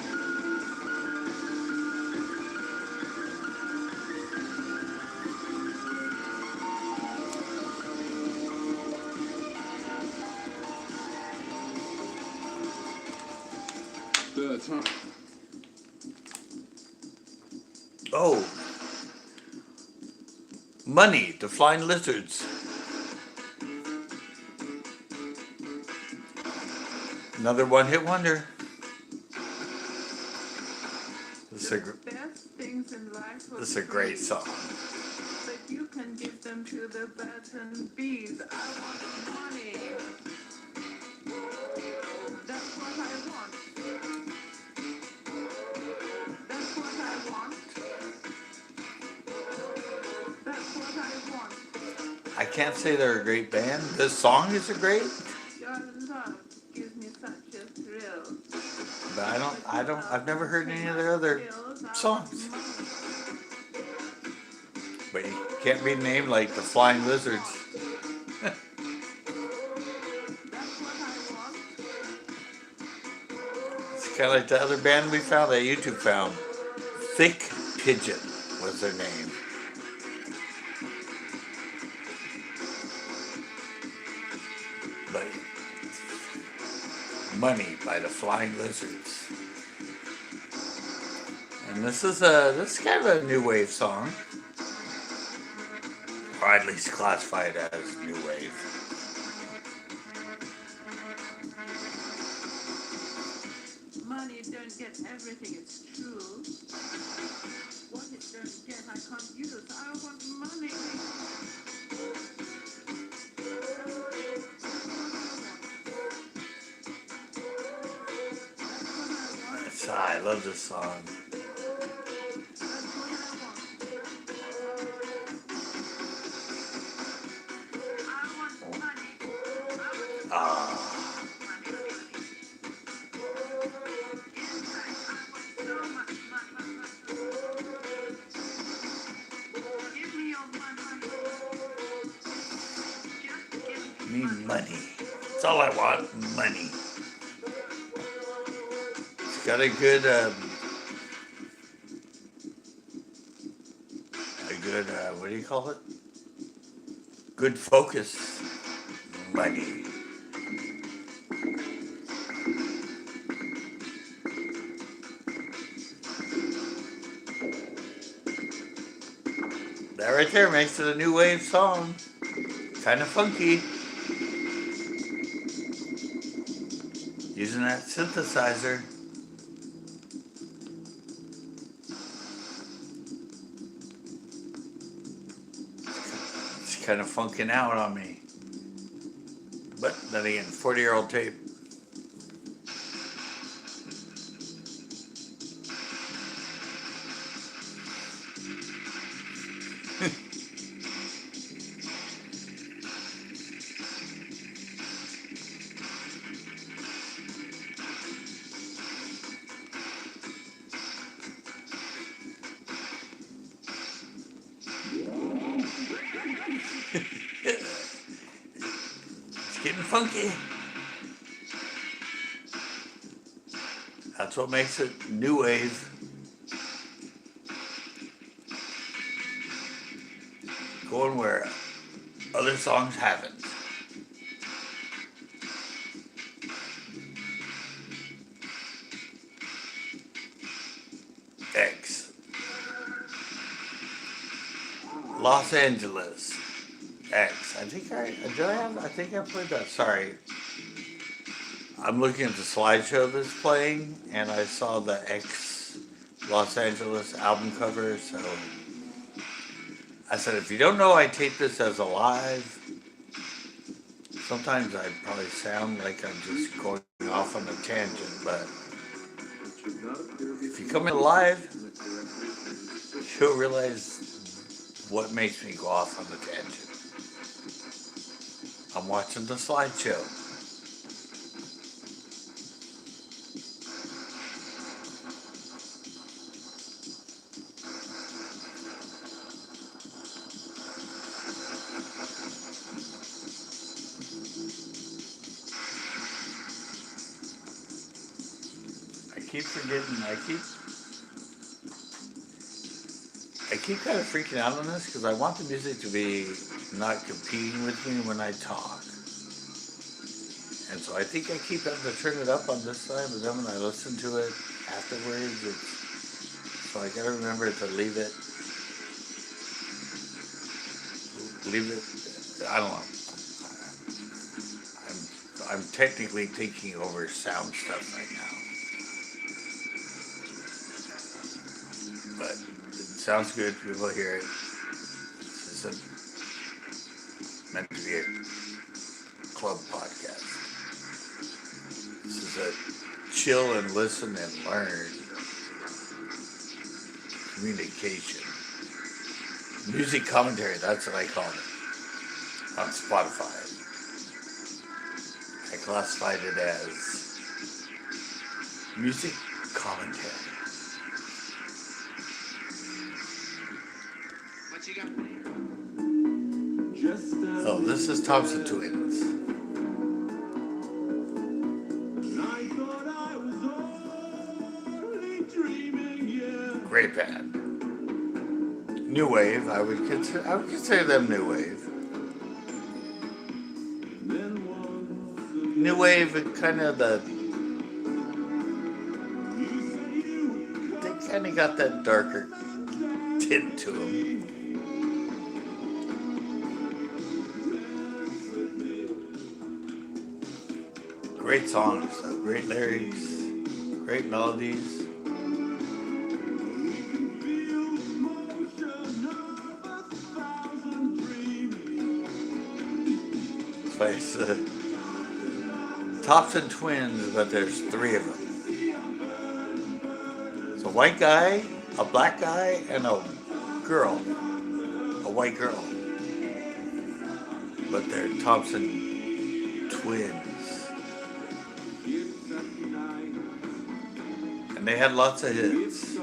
Oh, Money, the Flying Lizards. Another one-hit wonder. This is a great song. But you can give them to the birds and bees. I want money. That's what I want. That's what I want. That's what I want. I can't say they're a great band. This song is a great, Your love gives me such a thrill. but I've never heard any of My their other skills, I want songs. money. But you can't be named like the Flying Lizards. That's what I want. It's kind of like the other band we found that YouTube found. Thick Pigeon was their name. But Money by the Flying Lizards. And this is kind of a new wave song. Or at least classified as new wave. Money don't get everything, it's true. What it don't get, I can't use. I want money. I love this song. Ah. Me money. That's all I want, money. It's got a good, what do you call it? Good focus. Money. That right there makes it a new wave song. Kind of funky. Using that synthesizer. It's kind of funking out on me. But then again, 40-year-old tape. It's getting funky. That's what makes it new wave. Going where other songs haven't. X. Los Angeles. X. I think I played that. Sorry. I'm looking at the slideshow that's playing, and I saw the X Los Angeles album cover, so I said, if you don't know I taped this as a live, sometimes I probably sound like I'm just going off on a tangent, but if you come in live, you'll realize what makes me go off on the tangent. I'm watching the slideshow. I keep kind of freaking out on this because I want the music to be not competing with me when I talk. And so I think I keep having to turn it up on this side, but then when I listen to it afterwards, so I gotta remember to leave it, I don't know. I'm technically taking over sound stuff right now. But it sounds good, people hear it. This is meant to be a club podcast. This is a chill and listen and learn communication. Music commentary, that's what I call it. on Spotify. I classified it as music commentary. What you got? Oh, this is Thompson Twins. I thought I was only dreaming, yeah. Great band. New wave. I would consider them new wave. Then once New wave, kind of they kind of got that darker tint to them. Great songs, though. Great lyrics, great melodies. It's Thompson Twins, but there's three of them. It's a white guy, a black guy, and a girl, a white girl. But they're Thompson Twins. And they had lots of hits.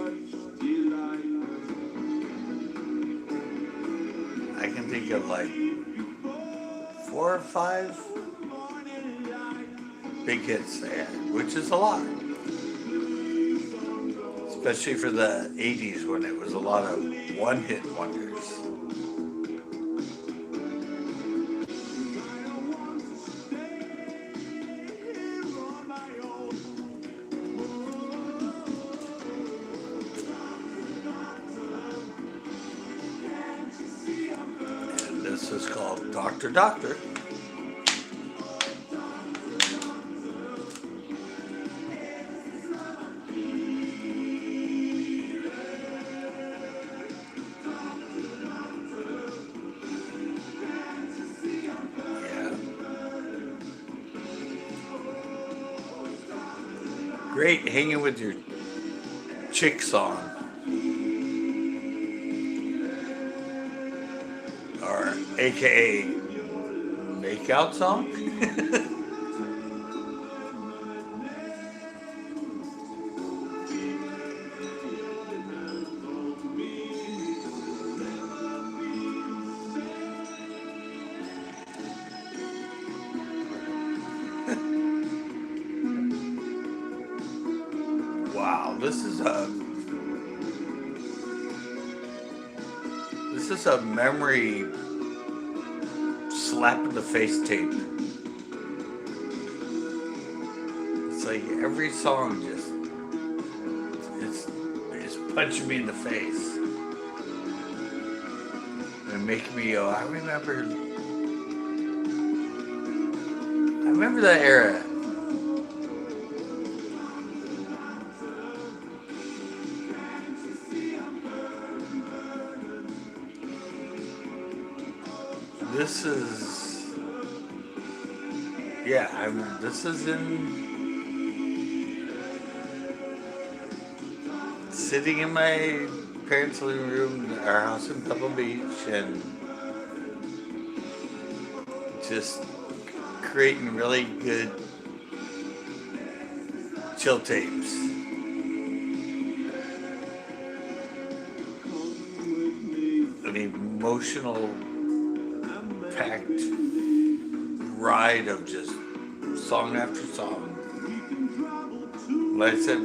I can think of like 4 or 5 big hits they had, which is a lot. Especially for the 80s when it was a lot of one-hit wonders. And this is called Doctor Doctor. Great hanging with your chick song. Or AKA make out song. Wow, this is a memory slap in the face tape. It's like every song it's punching me in the face and making me go, I remember that era. This is, this is sitting in my parents' living room, our house in Pebble Beach, and just creating really good chill tapes. An emotional packed ride of just song after song. Like I said,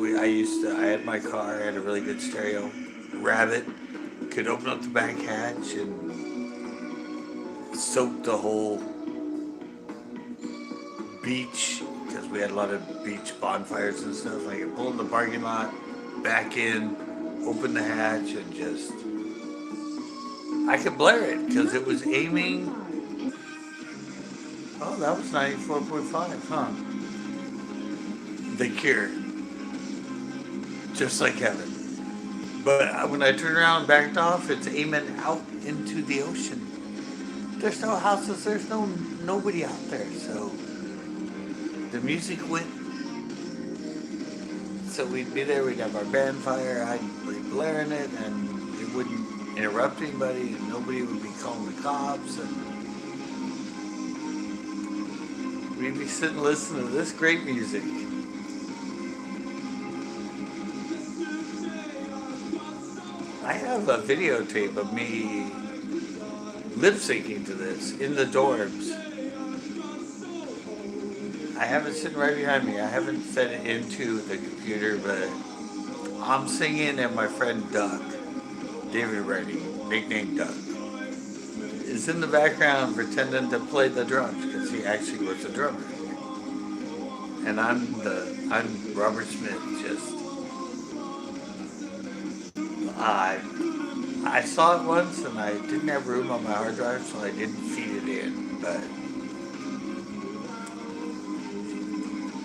I had my car, I had a really good stereo, Rabbit, could open up the back hatch and soak the whole beach, because we had a lot of beach bonfires and stuff. I could pull in the parking lot, back in, open the hatch, and just, I could blare it, because it was aiming. Oh, that was 94.5, huh? The Cure. Just like heaven. But when I turned around and backed off, it's aiming out into the ocean. There's no houses, there's nobody out there, so the music went. So we'd be there, we'd have our band fire, I'd be blaring it, and it wouldn't interrupt anybody, and nobody would be calling the cops, and we'd be sitting listening to this great music. I have a videotape of me lip syncing to this in the dorms. I have it sitting right behind me. I haven't fed it into the computer, but I'm singing, and my friend Doug, David Reddy, nicknamed Doug, is in the background pretending to play the drums because he actually was a drummer. And I'm Robert Smith. Just I saw it once, and I didn't have room on my hard drive, so I didn't feed it in. But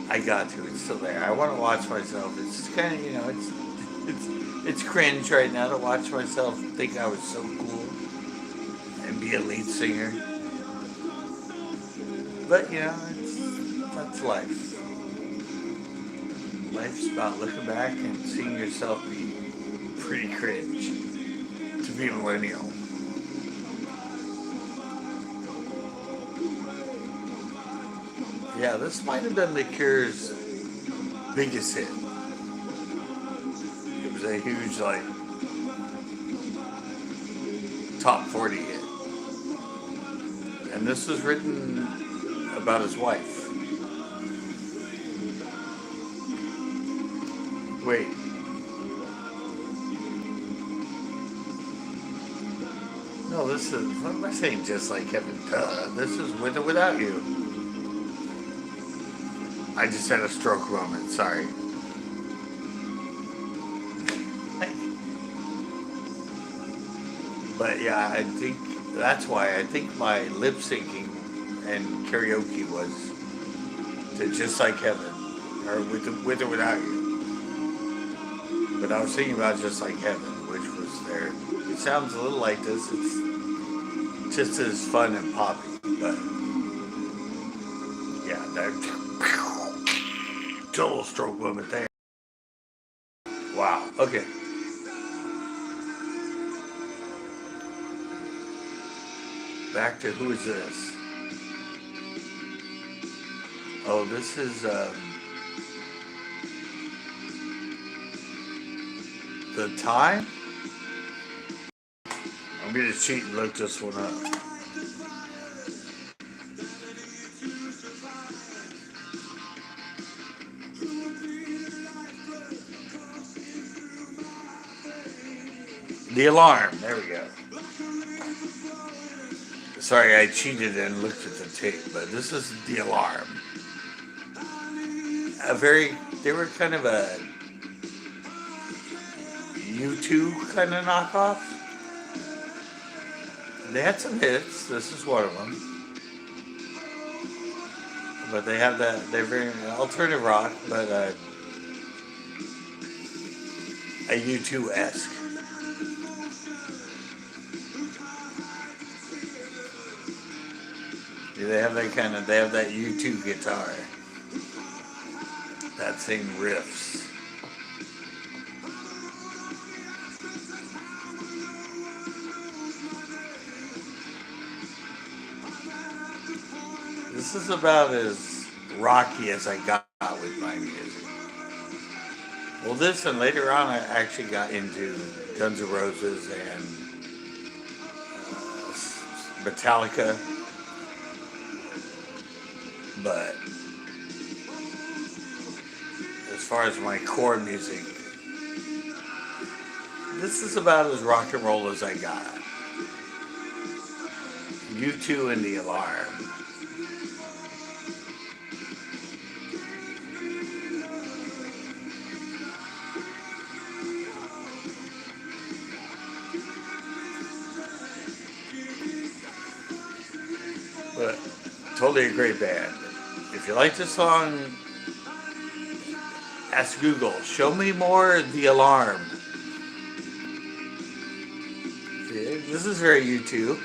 I got to. It's still there. I want to watch myself. It's kind of, it's cringe right now to watch myself think I was so cool and be a lead singer. But that's life. Life's about looking back and seeing yourself be pretty cringe to be a millennial. Yeah, this might have been The Cure's biggest hit. It was a huge, top 40 hit. And this was written about his wife. Wait. No, this is, what am I saying? Just like heaven. Duh. This is With or Without You. I just had a stroke moment, sorry. But yeah, I think that's why I think my lip syncing and karaoke was to Just Like Heaven, or With or Without You. But I was thinking about Just Like Heaven, which was there. It sounds a little like this. It's just as fun and poppy, but yeah, that total stroke moment there. Wow. Okay. Back to Who Is This? Oh, this is The Time? I'm gonna cheat and look this one up. The Alarm. There we go. Sorry, I cheated and looked at the tape, but this is The Alarm. They were kind of a U2 kind of knockoff. They had some hits. This is one of them. But they have they're very alternative rock, but a U2-esque. They have that U2 guitar. That same riffs. This is about as rocky as I got with my music. Well, this and later on I actually got into Guns N' Roses and Metallica. But as far as my core music, this is about as rock and roll as I got. U2 and The Alarm. But totally a great band. If you like this song, ask Google, show me more The Alarm. See, this is very U2.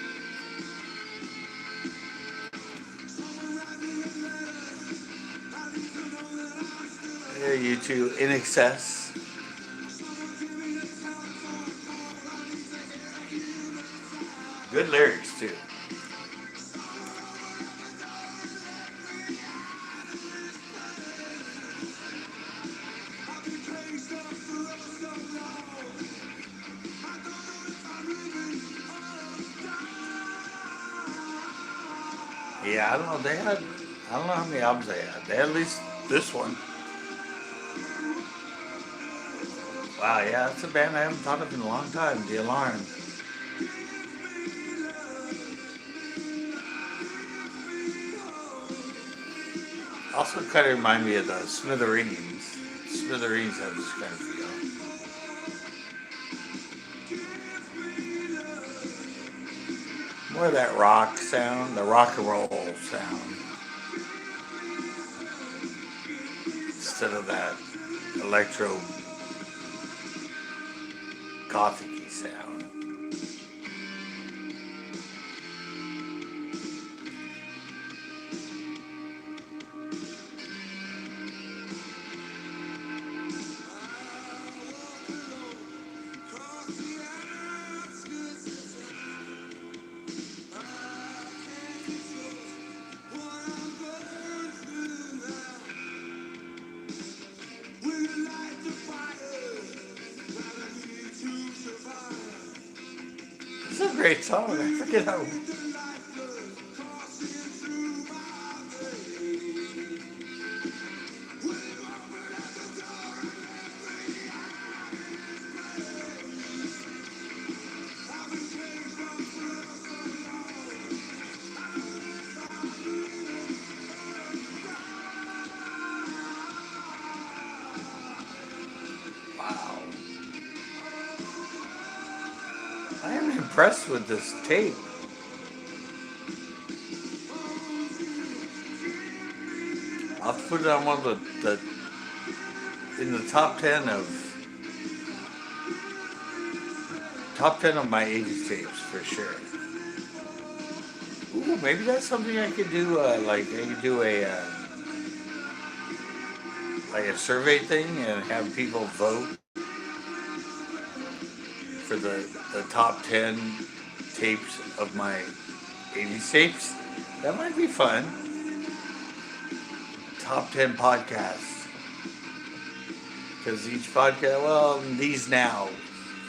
There, U2, In Excess. Good lyrics too. Yeah, I don't know. I don't know how many albums they had. They had at least this one. Wow, yeah, that's a band I haven't thought of in a long time. The Alarm. Also kind of remind me of the Smithereens. Smithereens have this kind of feel. More of that rock sound, the rock and roll sound, instead of that electro gothic-y sound. It's a great song. I forget how. Wow. I am impressed with this tape. I'll put it on one of the in the top 10 of my 80s tapes for sure. Ooh, maybe that's something I could do. Like I could do like a survey thing and have people vote for the top 10 tapes of my 80s tapes. That might be fun. Top 10 podcasts. Because each podcast, well, these now,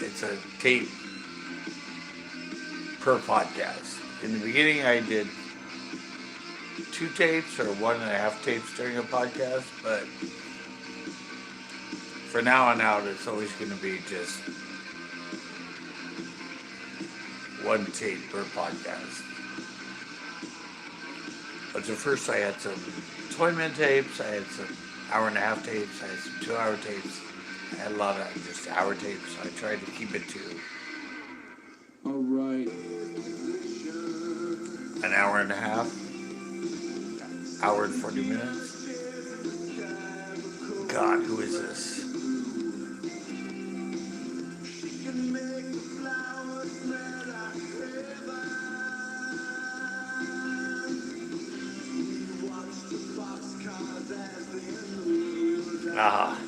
it's a tape per podcast. In the beginning, I did 2 tapes or 1.5 tapes during a podcast, but for now on out, it's always going to be just 1 tape per podcast. But at first, I had some 20-minute tapes, I had some 1.5-hour tapes, I had some 2-hour tapes. I had a lot of just hour tapes, so I tried to keep it to All right. an hour and a half, hour and 40 minutes. God, who is this? Ah.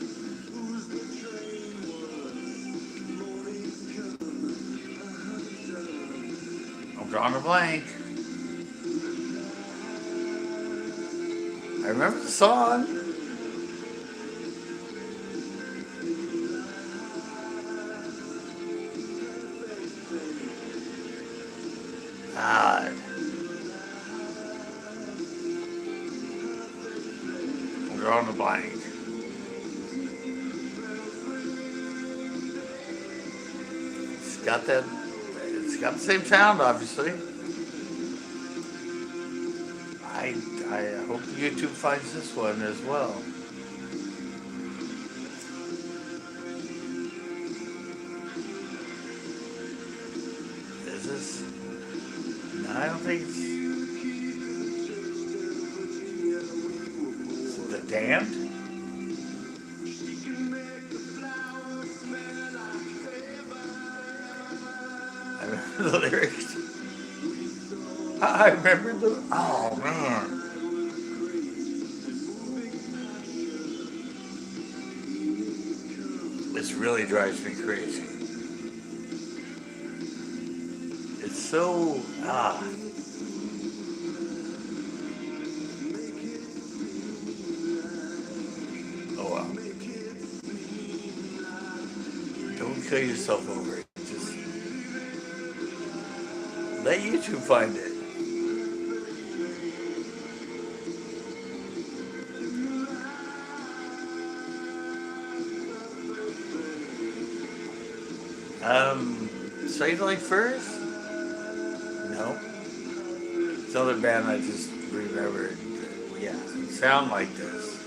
I'm drawing a blank. I remember the song. God. I'm drawing a blank. It's got the same sound, obviously. I hope YouTube finds this one as well. Is this? No, I don't think it's The Damned. I remember the lyrics. I remember the. Oh man. This really drives me crazy. It's so Oh well. Don't kill yourself over it. Just let YouTube find it. Straight Like Furs? No. It's another band I just remembered. Yeah, sound like this.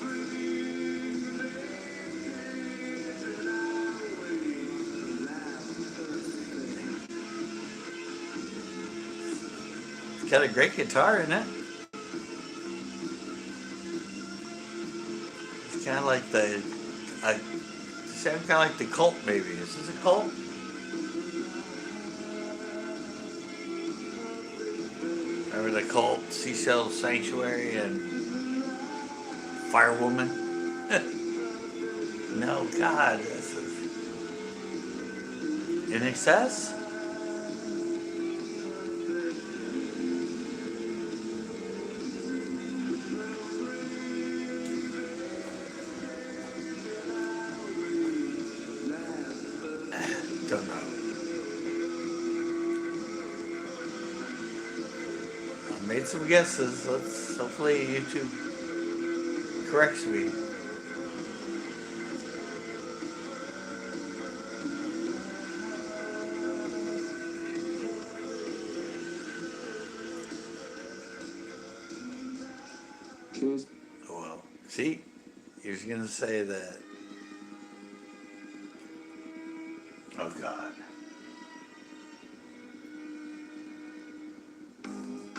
It's got a great guitar in it. It's kind of like sound kind of like the Cult maybe. Is this a Cult? Remember the Cult, Seashell Sanctuary, and Firewoman? No, God, this is In Excess? Don't know. I made some guesses. Let's hopefully YouTube corrects me. Kids. Oh, well, see, you're gonna say that. Oh God.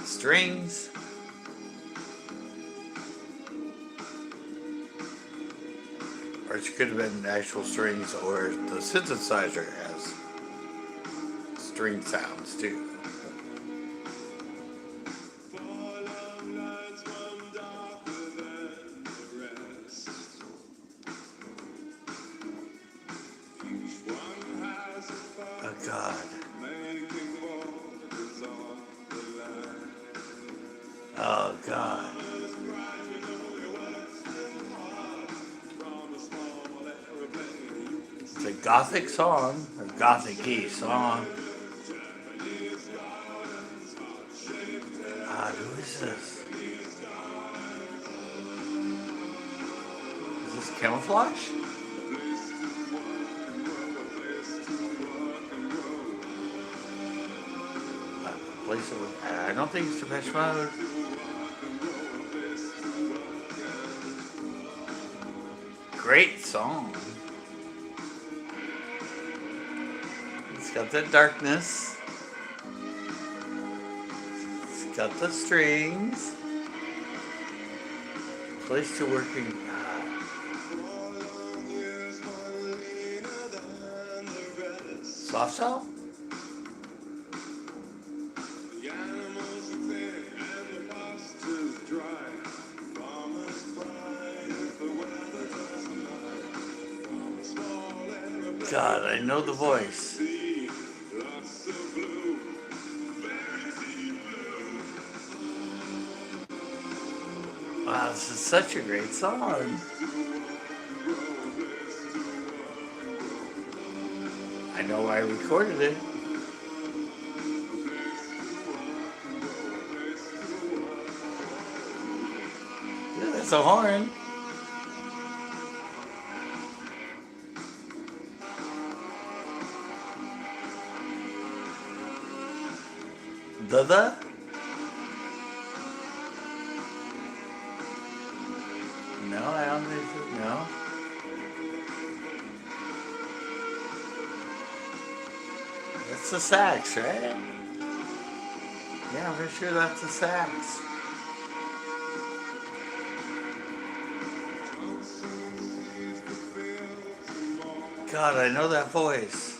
Strings. Or it could have been actual strings, or the synthesizer has string sounds too. Oh God. Oh God. It's a gothic song, a gothic-y song. Who is this? Is this Camouflage? I don't think it's Depeche Mode. Great song. It's got the darkness. It's got the strings. Place to working. Soft cell? God, I know the voice. Wow, this is such a great song. I know I recorded it. Yeah, that's a horn. The? No, I don't think so. No. That's the sax, right? Yeah, I'm pretty sure that's the sax. God, I know that voice.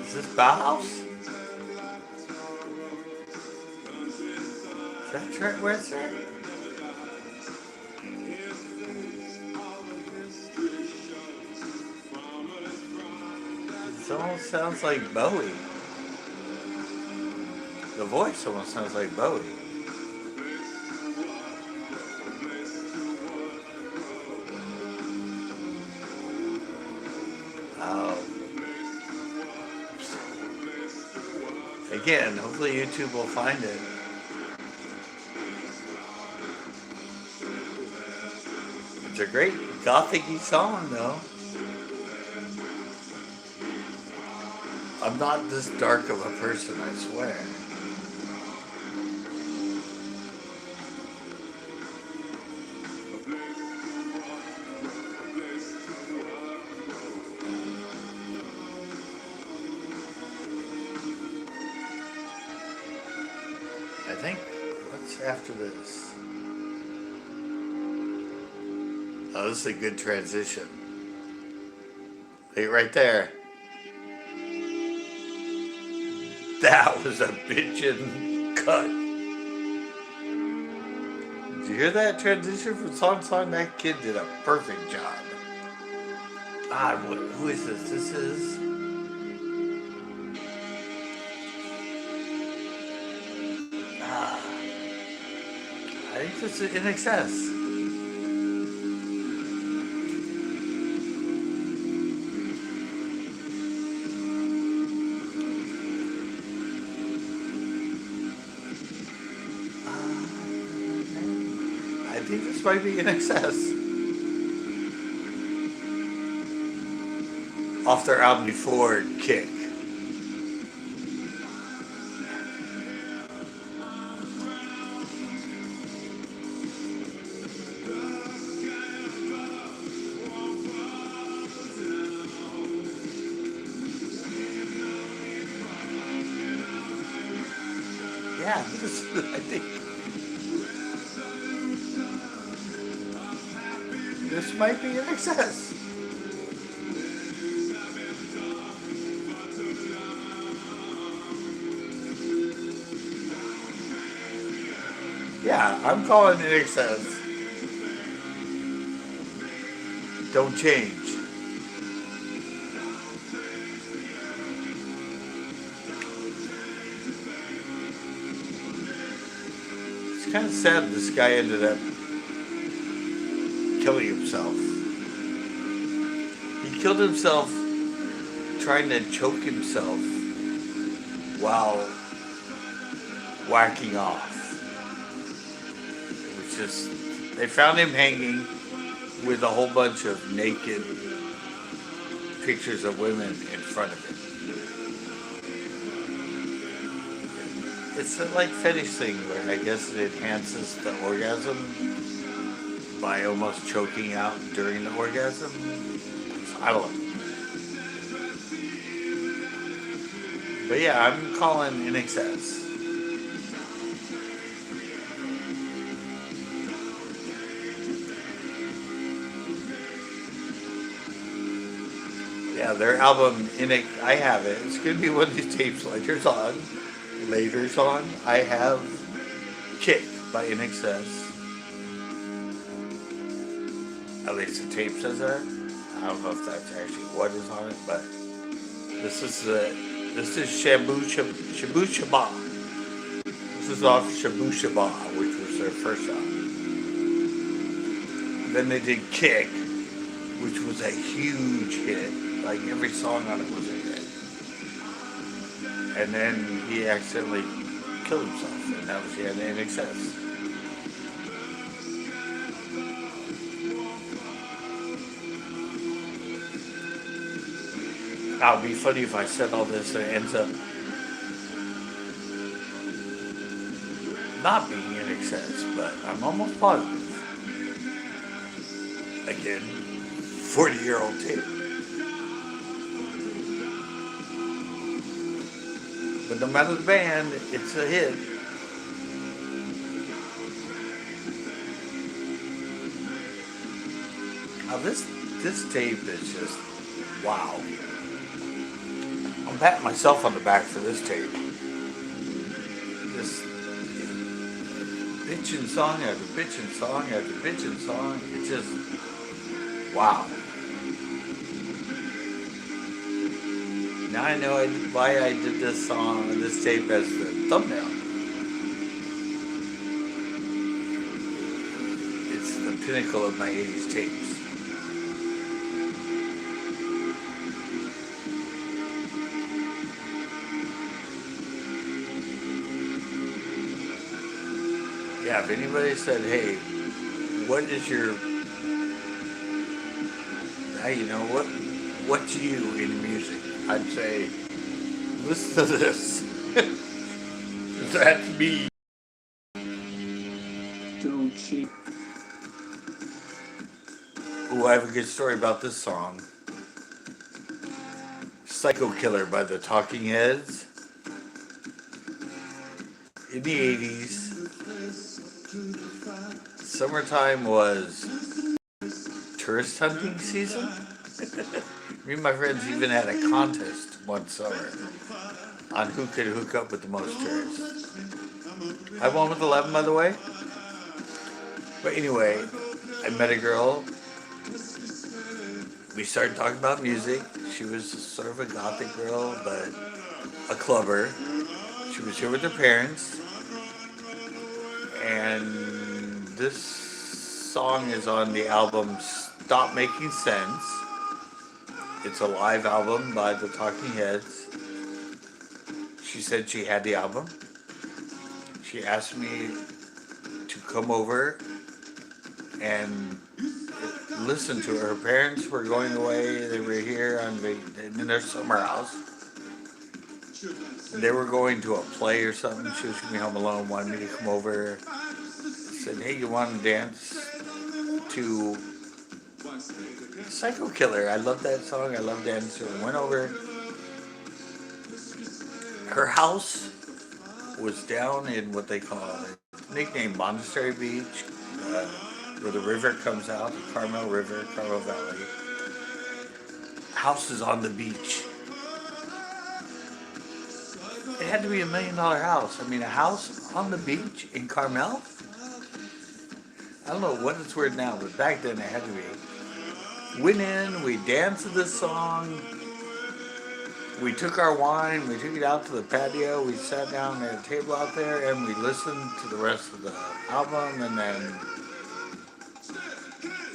Is this Bauhaus? Is that Trent Reznor? It almost sounds like Bowie. The voice almost sounds like Bowie. Oh. Again, hopefully YouTube will find it. It's a great gothic-y song, though. I'm not this dark of a person, I swear. I think, what's after this? Oh, this is a good transition. Hey, right there. That was a bitchin' cut. Did you hear that transition from song to song? That kid did a perfect job. Ah, who is this? This is... Ah, I think this is In Excess. I think this might be In Excess. Off their album before Kick. Yeah, this is, I think this might be In Excess. Yeah, I'm calling In Excess. Don't change. It's kind of sad this guy ended up killing himself. He killed himself trying to choke himself while whacking off. It was just, they found him hanging with a whole bunch of naked pictures of women in front of him. It's a like fetish thing where I guess it enhances the orgasm by almost choking out during the orgasm. I don't know. But yeah, I'm calling In Excess. Yeah, their album, I have it. It's going to be one of these tapes later on. I have Kick by In Excess. At least the tape says that. I don't know if that's actually what is on it, but this is Shabu Shaba. This is off Shabu Shaba, which was their first album. Then they did Kick, which was a huge hit. Like every song on it was a hit. And then he accidentally killed himself, and that was the end of In Excess. Now, it'd be funny if I said all this and it ends up not being In Excess, but I'm almost positive. Again, 40-year-old tape. But no matter the band, it's a hit. Now this tape is just wow. I'm patting myself on the back for this tape. This bitchin' song after bitchin' song after bitchin' song. It's just wow. Now I know why I did this song, this tape as the thumbnail. It's the pinnacle of my 80s tapes. Yeah, if anybody said, hey, what is your, hey, you know, what do you in music? I'd say Listen to this. That's me. Don't cheat. Ooh, I have a good story about this song. Psycho Killer by the Talking Heads. In the 80s, summertime was tourist hunting season. Me and my friends even had a contest one summer on who could hook up with the most tourists. I won with 11, by the way. But anyway, I met a girl. We started talking about music. She was sort of a gothic girl, but a clubber. She was here with her parents. And this song is on the album Stop Making Sense. It's a live album by the Talking Heads. She said she had the album. She asked me to come over and listen to her. Her parents were going away. They were here in their summer house. They were going to a play or something. She was going to be home alone, wanted me to come over. Said, hey, you want to dance to Psycho Killer? I love that song. I love dancing to it. Went over. Her house was down in what they call nicknamed Monastery Beach, where the river comes out, the Carmel River, Carmel Valley. House is on the beach. It had to be $1 million house. I mean, a house on the beach in Carmel? I don't know what it's worth now, but back then it had to be. Went in, we danced to this song. We took our wine, we took it out to the patio, we sat down at a table out there, and we listened to the rest of the album, and then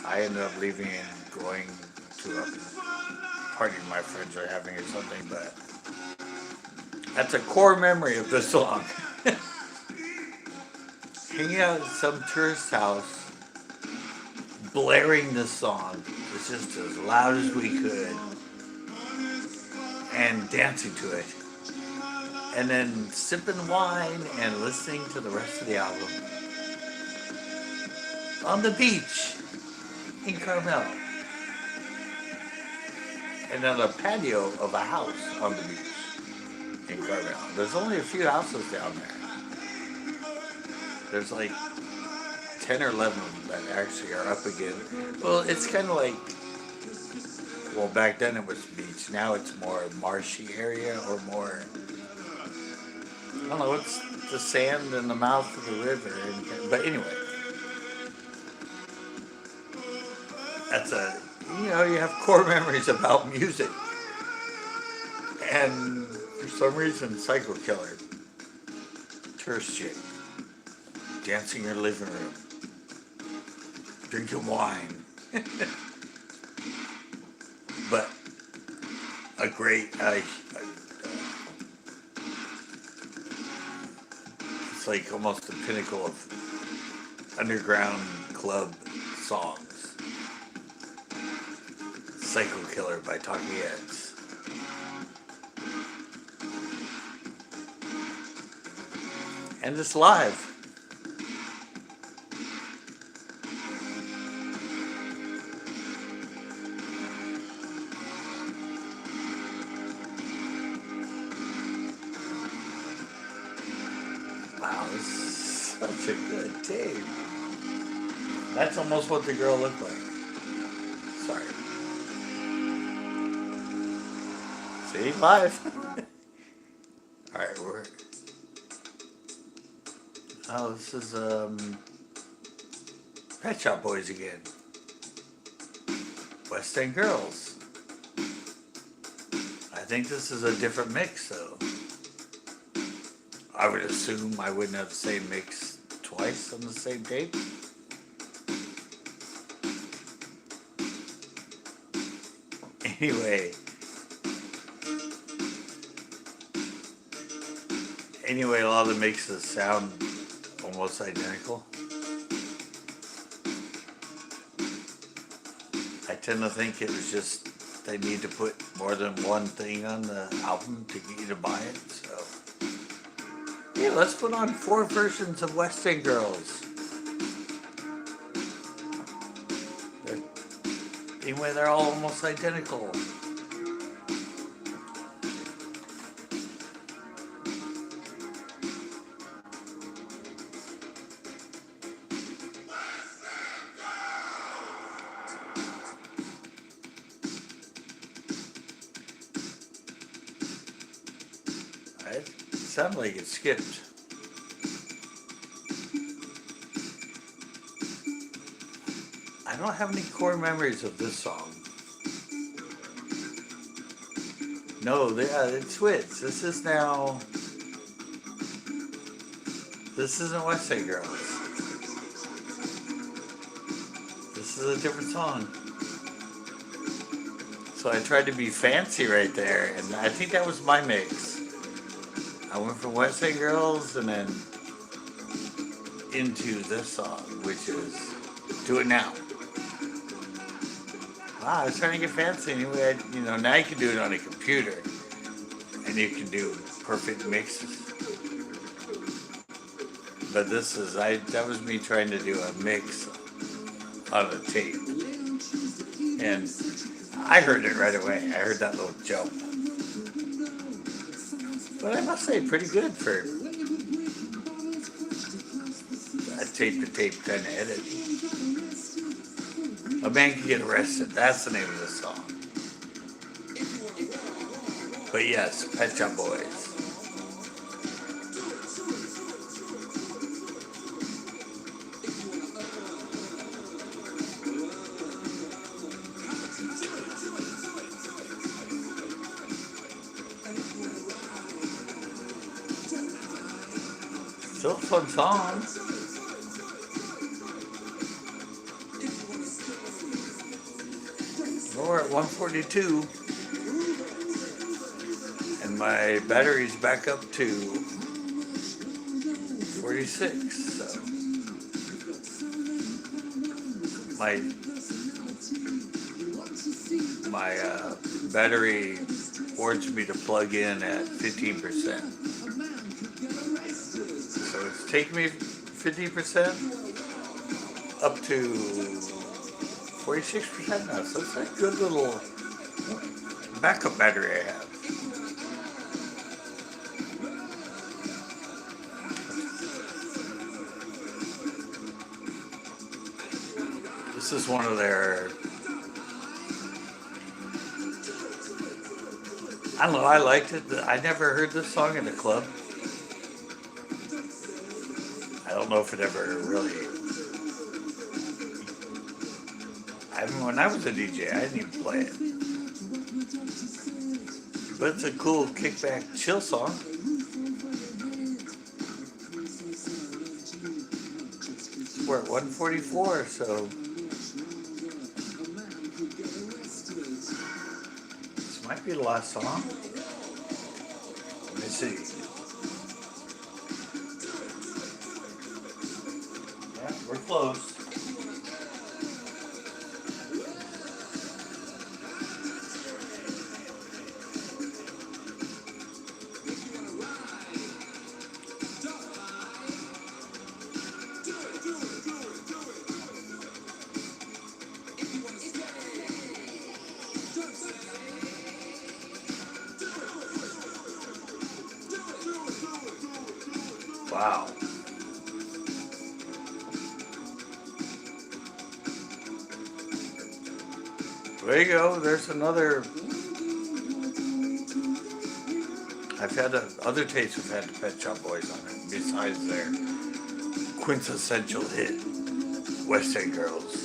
I ended up leaving and going to a party my friends were having or something, but that's a core memory of this song. Hanging out at some tourist house, blaring this song. It's just as loud as we could. And dancing to it. And then sipping wine and listening to the rest of the album. On the beach in Carmel. And on the patio of a house on the beach in Carmel. There's only a few houses down there. There's like 10 or 11 of them that actually are up again. Well, it's kind of like, well, back then it was beach. Now it's more marshy area or more, I don't know, it's the sand in the mouth of the river. But anyway, that's you have core memories about music. And for some reason, Psycho Killer, tourist chick, dancing in your living room, drinking wine. But a great, it's like almost the pinnacle of underground club songs. Psycho Killer by Talking Heads. And it's live. Wow, this is such a good tape. That's almost what the girl looked like. Sorry. See, live. Alright, this is Pet Shop Boys again. West End Girls. I think this is a different mix, though. I would assume I wouldn't have the same mix twice on the same tape. Anyway, a lot of the mixes sound almost identical. I tend to think it was just they need to put more than one thing on the album to get you to buy it. So, yeah, let's put on 4 versions of West End Girls. Anyway, they're all almost identical. It sounded like it skipped. I don't have any core memories of this song. No, it switched. This is now. This isn't West Side Girls. This is a different song. So I tried to be fancy right there, and I think that was my mix. I went from West Side Girls and then into this song, which is Do It Now. Wow, I was trying to get fancy anyway. Now you can do it on a computer, and you can do perfect mixes. But that was me trying to do a mix on a tape. And I heard it right away. I heard that little jump. But I must say, pretty good for a tape-to-tape kind of edit. A Man Can Get Arrested. That's the name of the song. But yes, Pet Shop Boys. Still a fun song. We're at 142. And my battery's back up to 46. So my battery warns me to plug in at 15%. So it's taking me 50% up to 46% now. So it's a good little backup battery I have. This is one of their, I don't know, I liked it. I never heard this song in a club. I don't know if it ever really, when I was a DJ, I didn't even play it. But it's a cool kickback chill song. We're at 144, so this might be the last song. Let me see. Yeah, we're close. Wow. There you go. There's another. I've had other tapes have had the Pet Shop Boys on it, besides their quintessential hit, West End Girls.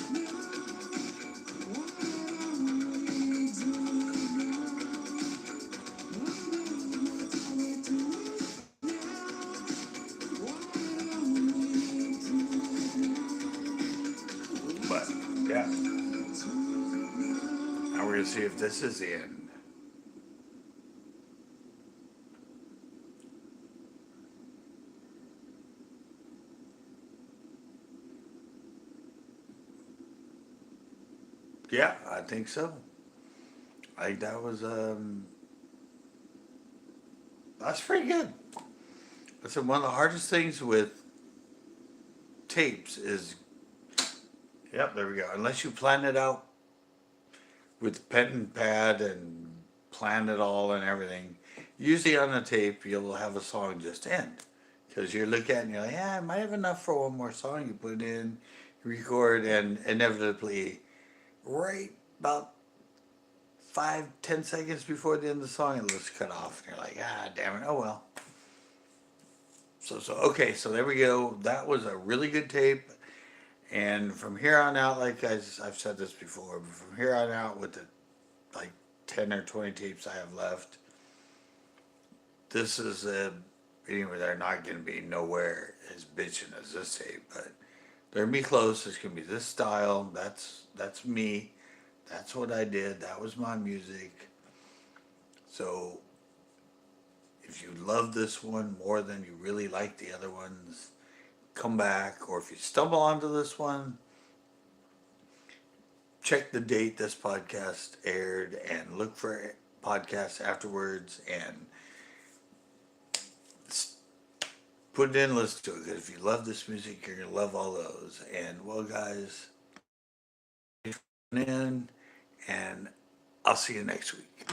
But, yeah. Now we're going to see if this is the end. Yeah, I think so. Like that's pretty good. I said one of the hardest things with tapes is, yep, there we go. Unless you plan it out with pen and pad and plan it all and everything, usually on a tape you'll have a song just end. Because you're looking at it and you're like, yeah, I might have enough for one more song. You put it in, record, and inevitably, right about 5, 10 seconds before the end of the song, it looks cut off. And you're like, ah, damn it, oh well. So okay, so there we go. That was a really good tape. And from here on out, like I've said this before, but from here on out with the like 10 or 20 tapes I have left, this is anyway, they're not going to be nowhere as bitchin' as this tape, but they're gonna be close. It's gonna be this style. That's me. That's what I did. That was my music. So if you love this one more than you really like the other ones, come back. Or if you stumble onto this one, check the date this podcast aired and look for podcasts afterwards and put it in, listen to it. 'Cause if you love this music, you're gonna love all those. And well, guys, in, and I'll see you next week.